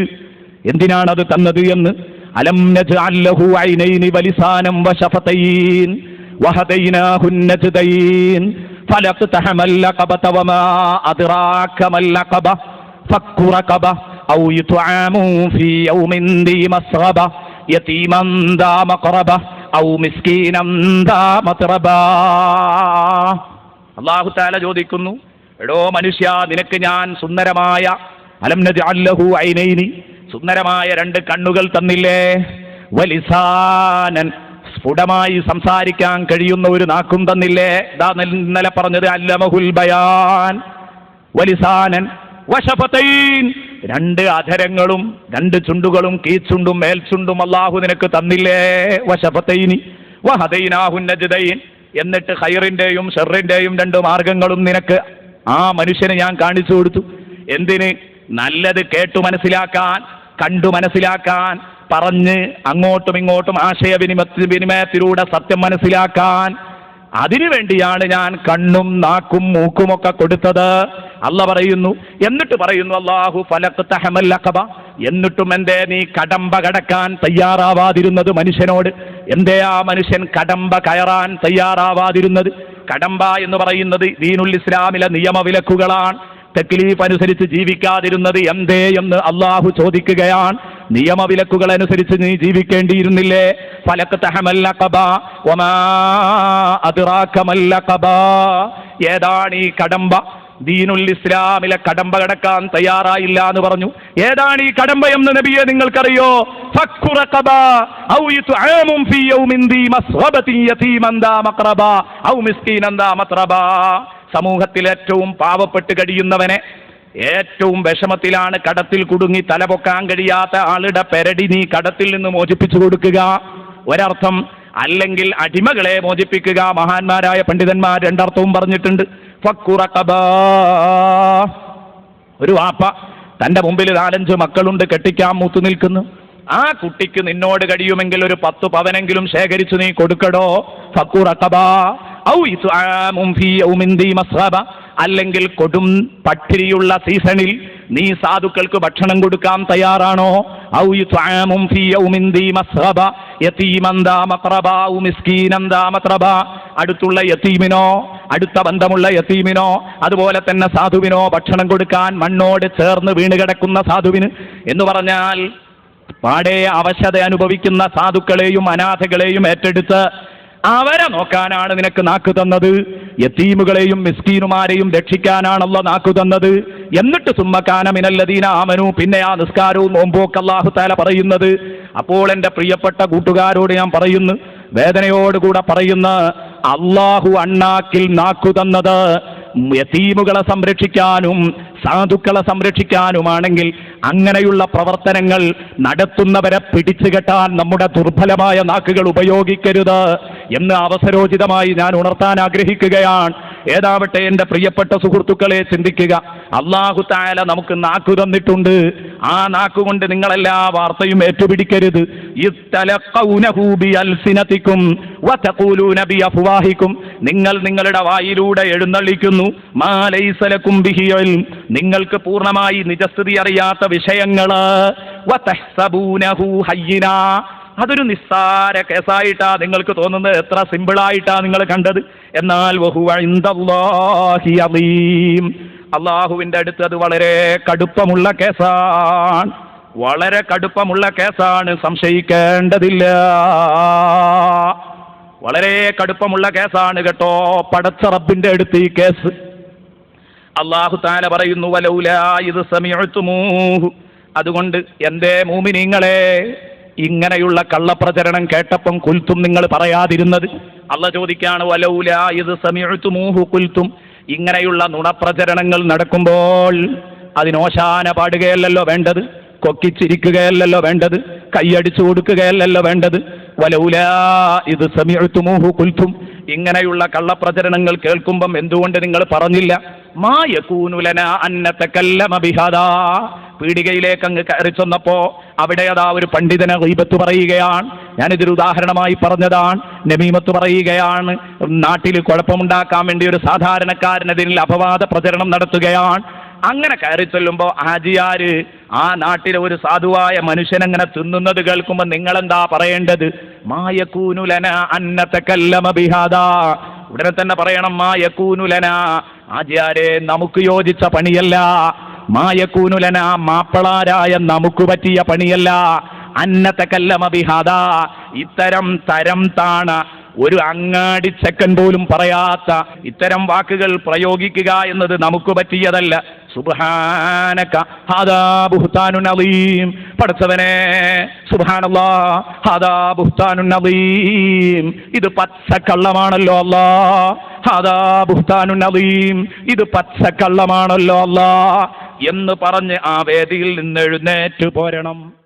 എന്തിനാണത് തന്നത് എന്ന്. അലം നജ്അൽ ലഹു ഐനൈനി വലിസാനം വശഫതൈൻ വഹദൈനാഹു നജ്ദൈൻ ഫലഖ്തഹമൽ ലഖബത വമാ അദ്റാക മൽ ലഖബ ഫക്കു റഖബ ഔ യുത്അമു ഫീ യൗമിൻ ദീ മസ്റബ യതീമൻ ദാ മഖറബ ഔ മിസ്കീനൻ ദാ മത്രബ. അല്ലാഹു തആല ചോദിക്കുന്നു, എടോ മനുഷ്യ, നിനക്ക് ഞാൻ സുന്ദരമായ അലം നജ്അൽ ലഹു ഐനൈനി, സുന്ദരമായ 2 കണ്ണുകൾ തന്നില്ലേ? വലിസാനൻ, സ്ഫുടമായി സംസാരിക്കാൻ കഴിയുന്ന ഒരു നാക്കും തന്നില്ലേ? ദാ ഇന്നലെ പറഞ്ഞത് അല്ലമഹുൽ ബയാൻ. വലിസാനൻ വശഫതൈൻ, 2 അധരങ്ങളും 2 ചുണ്ടുകളും, കീച്ചുണ്ടും മേൽചുണ്ടും അല്ലാഹു നിനക്ക് തന്നില്ലേ? വശഫതൈനി വഹദൈനാഹു നജ്ദൈൻ, എന്നിട്ട് ഖൈറിന്റെയും ഷർറിന്റെയും 2 മാർഗങ്ങളും നിനക്ക് ആ മനുഷ്യന് ഞാൻ കാണിച്ചു കൊടുത്തു. എന്തിന്? നല്ലത് കേട്ടു മനസ്സിലാക്കാൻ, കണ്ടു മനസ്സിലാക്കാൻ, പറഞ്ഞ് അങ്ങോട്ടും ഇങ്ങോട്ടും ആശയവിനിമയത്തിലൂടെ സത്യം മനസ്സിലാക്കാൻ. അതിനു വേണ്ടിയാണ് ഞാൻ കണ്ണും നാക്കും മൂക്കുമൊക്കെ കൊടുത്തത്. അല്ല പറയുന്നു. എന്നിട്ട് പറയുന്നു അല്ലാഹു ഫലഖ്തഹമൽ ലഖബ, എന്നിട്ടും എന്തേ നീ കടമ്പ കടക്കാൻ തയ്യാറാവാതിരുന്നത് മനുഷ്യനോട്? എന്തേ ആ മനുഷ്യൻ കടമ്പ കയറാൻ തയ്യാറാവാതിരുന്നത്? കടമ്പ എന്ന് പറയുന്നത് ദീനുൽ ഇസ്ലാമിലെ നിയമവിലക്കുകളാണ്. തക്ലീഫ് അനുസരിച്ച് ജീവിക്കാതിരുന്നത് എന്തേ എന്ന് അള്ളാഹു ചോദിക്കുകയാണ്. നിയമവിലക്കുകൾ അനുസരിച്ച് നീ ജീവിക്കേണ്ടിയിരുന്നില്ലേ? ഫലഖ്തഹമൽ ലഖബ വമാ അദ്റാക മൽ ലഖബ, ഏതാണ് ഈ കടമ്പ? ദീനുൽ ഇസ്ലാമിലെ കടമ്പ കടക്കാൻ തയ്യാറായില്ല എന്ന് പറഞ്ഞു. ഏതാണ് ഈ കടമ്പ എന്ന് നബിയെ നിങ്ങൾക്കറിയോ? ഫക്കു റഖബ ഔ യുത്അമു ഫീ യൗമിൻ ദീ മസ്റബതി യതീമൻ ദാ മഖറബ ഔ മിസ്കീനൻ ദാ മത്രബ. സമൂഹത്തിൽ ഏറ്റവും പാവപ്പെട്ട് കഴിയുന്നവനെ, ഏറ്റവും വിഷമത്തിലാണ്, കടത്തിൽ കുടുങ്ങി തലപൊക്കാൻ കഴിയാത്ത ആളുടെ പെരടി നീ കടത്തിൽ നിന്ന് മോചിപ്പിച്ചു കൊടുക്കുക, ഒരർത്ഥം. അല്ലെങ്കിൽ അടിമകളെ മോചിപ്പിക്കുക. മഹാന്മാരായ പണ്ഡിതന്മാർ 2 അർത്ഥവും പറഞ്ഞിട്ടുണ്ട്. ഫക്കു റഖബ, ഒരു വാപ്പ തന്റെ മുമ്പിൽ 4-5 മക്കളുണ്ട്, കെട്ടിക്കാൻ മൂത്തു നിൽക്കുന്നു. ആ കുട്ടിക്ക് നിന്നോട് കഴിയുമെങ്കിൽ ഒരു 10 പവനെങ്കിലും ശേഖരിച്ചു നീ കൊടുക്കടോ. ഫക്കു റഖബ ഔ ഇത്ആമുൻ ഫീ യൗമിൻ ദീ മസ്റബ, അല്ലെങ്കിൽ കൊടും പട്ടിണിയുള്ള സീസണിൽ നീ സാധുക്കൾക്ക് ഭക്ഷണം കൊടുക്കാൻ തയ്യാറാണോ? ഔ ഇത്ആമുൻ ഫീ യൗമിൻ ദീ മസ്റബ യതീമൻ ദാ മഖറബ ഔ മിസ്കീനൻ ദാ മത്രബ, അടുത്തുള്ള യതീമിനോ, അടുത്ത ബന്ധമുള്ള യതീമിനോ, അതുപോലെ തന്നെ സാധുവിനോ ഭക്ഷണം കൊടുക്കാൻ, മണ്ണോട് ചേർന്ന് വീണ് കിടക്കുന്ന സാധുവിന് എന്ന് പറഞ്ഞാൽ പാടെ അവശത അനുഭവിക്കുന്ന സാധുക്കളെയും അനാഥകളെയും ഏറ്റെടുത്ത് അവരെ നോക്കാനാണ് നിനക്ക് നാക്ക് തന്നത്. യതീമുകളെയും മിസ്കീനുമാരെയും രക്ഷിക്കാനാണല്ലോ നാക്ക് തന്നത്. എന്നിട്ട് സുമ്മക്കാന മിനല്ലദീന ആമനു, പിന്നെ ആ നിസ്കാരവും നോമ്പുമൊക്കെ അല്ലാഹു തആല പറയുന്നത്. അപ്പോൾ എൻ്റെ പ്രിയപ്പെട്ട കൂട്ടുകാരോട് ഞാൻ പറയുന്നു, വേദനയോടുകൂടെ പറയുന്ന, അല്ലാഹു അണ്ണാക്കിൽ നാക്കു തന്നത് യതീമുകളെ സംരക്ഷിക്കാനും സാധുക്കളെ സംരക്ഷിക്കാനുമാണെങ്കിൽ അങ്ങനെയുള്ള പ്രവർത്തനങ്ങൾ നടത്തുന്നവരെ പിടിച്ചു കെട്ടാൻ നമ്മുടെ ദുർബലമായ നാക്കുകൾ ഉപയോഗിക്കരുത് എന്ന് അവസരോചിതമായി ഞാൻ ഉണർത്താൻ ആഗ്രഹിക്കുകയാണ്. ഏതാവട്ടെ എൻ്റെ പ്രിയപ്പെട്ട സുഹൃത്തുക്കളെ, ചിന്തിക്കുക. അല്ലാഹു തആല നമുക്ക് നാക്കു തന്നിട്ടുണ്ട്. ആ നാക്കുകൊണ്ട് നിങ്ങളെല്ലാ വാർത്തയും ഏറ്റുപിടിക്കരുത്. ഇസ്തലഖൗനഹു ബിഅൽസിനതികും വതഖൂലൂന ബിഅഫ്വാഹികും, നിങ്ങൾ നിങ്ങളുടെ വായിലൂടെ എഴുന്നള്ളിക്കുന്നു. മാ ലൈസ ലകും ബിഹി ഇൽം, നിങ്ങൾക്ക് പൂർണ്ണമായി നിജസ്ഥിതി അറിയാത്ത വിഷയങ്ങള്. വതഹ്സബൂനഹു ഹയ്യിനാ, അതൊരു നിസ്സാര കേസായിട്ടാ നിങ്ങൾക്ക് തോന്നുന്നത്. എത്ര സിമ്പിളായിട്ടാ നിങ്ങൾ കണ്ടത്. എന്നാൽ വഹുവ ഇൻദല്ലാഹി അളീം, അള്ളാഹുവിൻ്റെ അടുത്ത് അത് വളരെ കടുപ്പമുള്ള കേസാണ്. വളരെ കടുപ്പമുള്ള കേസാണ്, സംശയിക്കേണ്ടതില്ല. വളരെ കടുപ്പമുള്ള കേസാണ് കേട്ടോ. പടച്ച റബ്ബിന്റെ അടുത്ത് ഈ കേസ്. അല്ലാഹു തആല പറയുന്നു, വലൗലാ ഇദ് സമീഅ്തുമൂഹു, അതുകൊണ്ട് എന്തേ മൂമിനീങ്ങളെ ഇങ്ങനെയുള്ള കള്ളപ്രചരണം കേട്ടപ്പം കുൽത്തും നിങ്ങൾ പറയാതിരുന്നത്? അള്ള ചോദിക്കാണ്, വലൗലാ ഇദ് സമീഅ്തുമൂഹു കുൽത്തും, ഇങ്ങനെയുള്ള നുണപ്രചരണങ്ങൾ നടക്കുമ്പോൾ അതിനോശാന പാടുകയല്ലല്ലോ വേണ്ടത്, കൊക്കിച്ചിരിക്കുകയല്ലല്ലോ വേണ്ടത്, കൈയടിച്ചു കൊടുക്കുകയല്ലല്ലോ വേണ്ടത്. വലൗലാ ഇദ് സമീഅ്തുമൂഹു കുൽത്തും, ഇങ്ങനെയുള്ള കള്ളപ്രചരണങ്ങൾ കേൾക്കുമ്പം എന്തുകൊണ്ട് നിങ്ങൾ പറഞ്ഞില്ല? മാ യകൂനു ലനാ അൻ നതകല്ലമ ബിഹാദാ. പീടികയിലേക്ക് അങ്ങ് കയറി ചെന്നപ്പോ അവിടെ അതാ ഒരു പണ്ഡിതനെ ഗീബത്ത് പറയുകയാണ്. ഞാനിതൊരു ഉദാഹരണമായി പറഞ്ഞതാണ്. നമീമത്ത് പറയുകയാണ്. നാട്ടിൽ കുഴപ്പമുണ്ടാക്കാൻ വേണ്ടി ഒരു സാധാരണക്കാരനെതിരിൽ അപവാദ പ്രചരണം നടത്തുകയാണ്. അങ്ങനെ കയറി ചെല്ലുമ്പോൾ ഹാജിയാര് ആ നാട്ടിലെ ഒരു സാധുവായ മനുഷ്യനങ്ങനെ തിന്നുന്നത് കേൾക്കുമ്പോൾ നിങ്ങളെന്താ പറയേണ്ടത്? മാ യകൂനു ലനാ അൻ നതകല്ലമ ബിഹാദാ. ഉടനെ തന്നെ പറയണം, മാ യകൂനു ലനാ, ഹാജിയാരെ നമുക്ക് യോജിച്ച പണിയല്ല. മാ യകൂനു ലനാ, മാപ്പളാരായ നമുക്ക് പറ്റിയ പണിയല്ല. അൻ നതകല്ലമ ബിഹാദാ, ഇത്തരം തരം താണ ഒരു അങ്ങാടി ചെക്കൻ പോലും പറയാത്ത ഇത്തരം വാക്കുകൾ പ്രയോഗിക്കുക എന്നത് നമുക്ക് പറ്റിയതല്ല. സുബ്ഹാനക ഹാദാ ബുഹ്താനുൻ അളീം. പടച്ചവനെ, സുബ്ഹാനല്ലാഹ്, ഹാദാ ബുഹ്താനുൻ അളീം. ഇത് പച്ചക്കള്ളമാണല്ലോ അല്ലാ. ഹാദാ ബുഹ്താനുൻ അളീം. ഇത് പച്ചക്കള്ളമാണല്ലോ അല്ലാ എന്ന് പറഞ്ഞ് ആ വേദിയിൽ നിന്ന് എഴുന്നേറ്റ് പോരണം.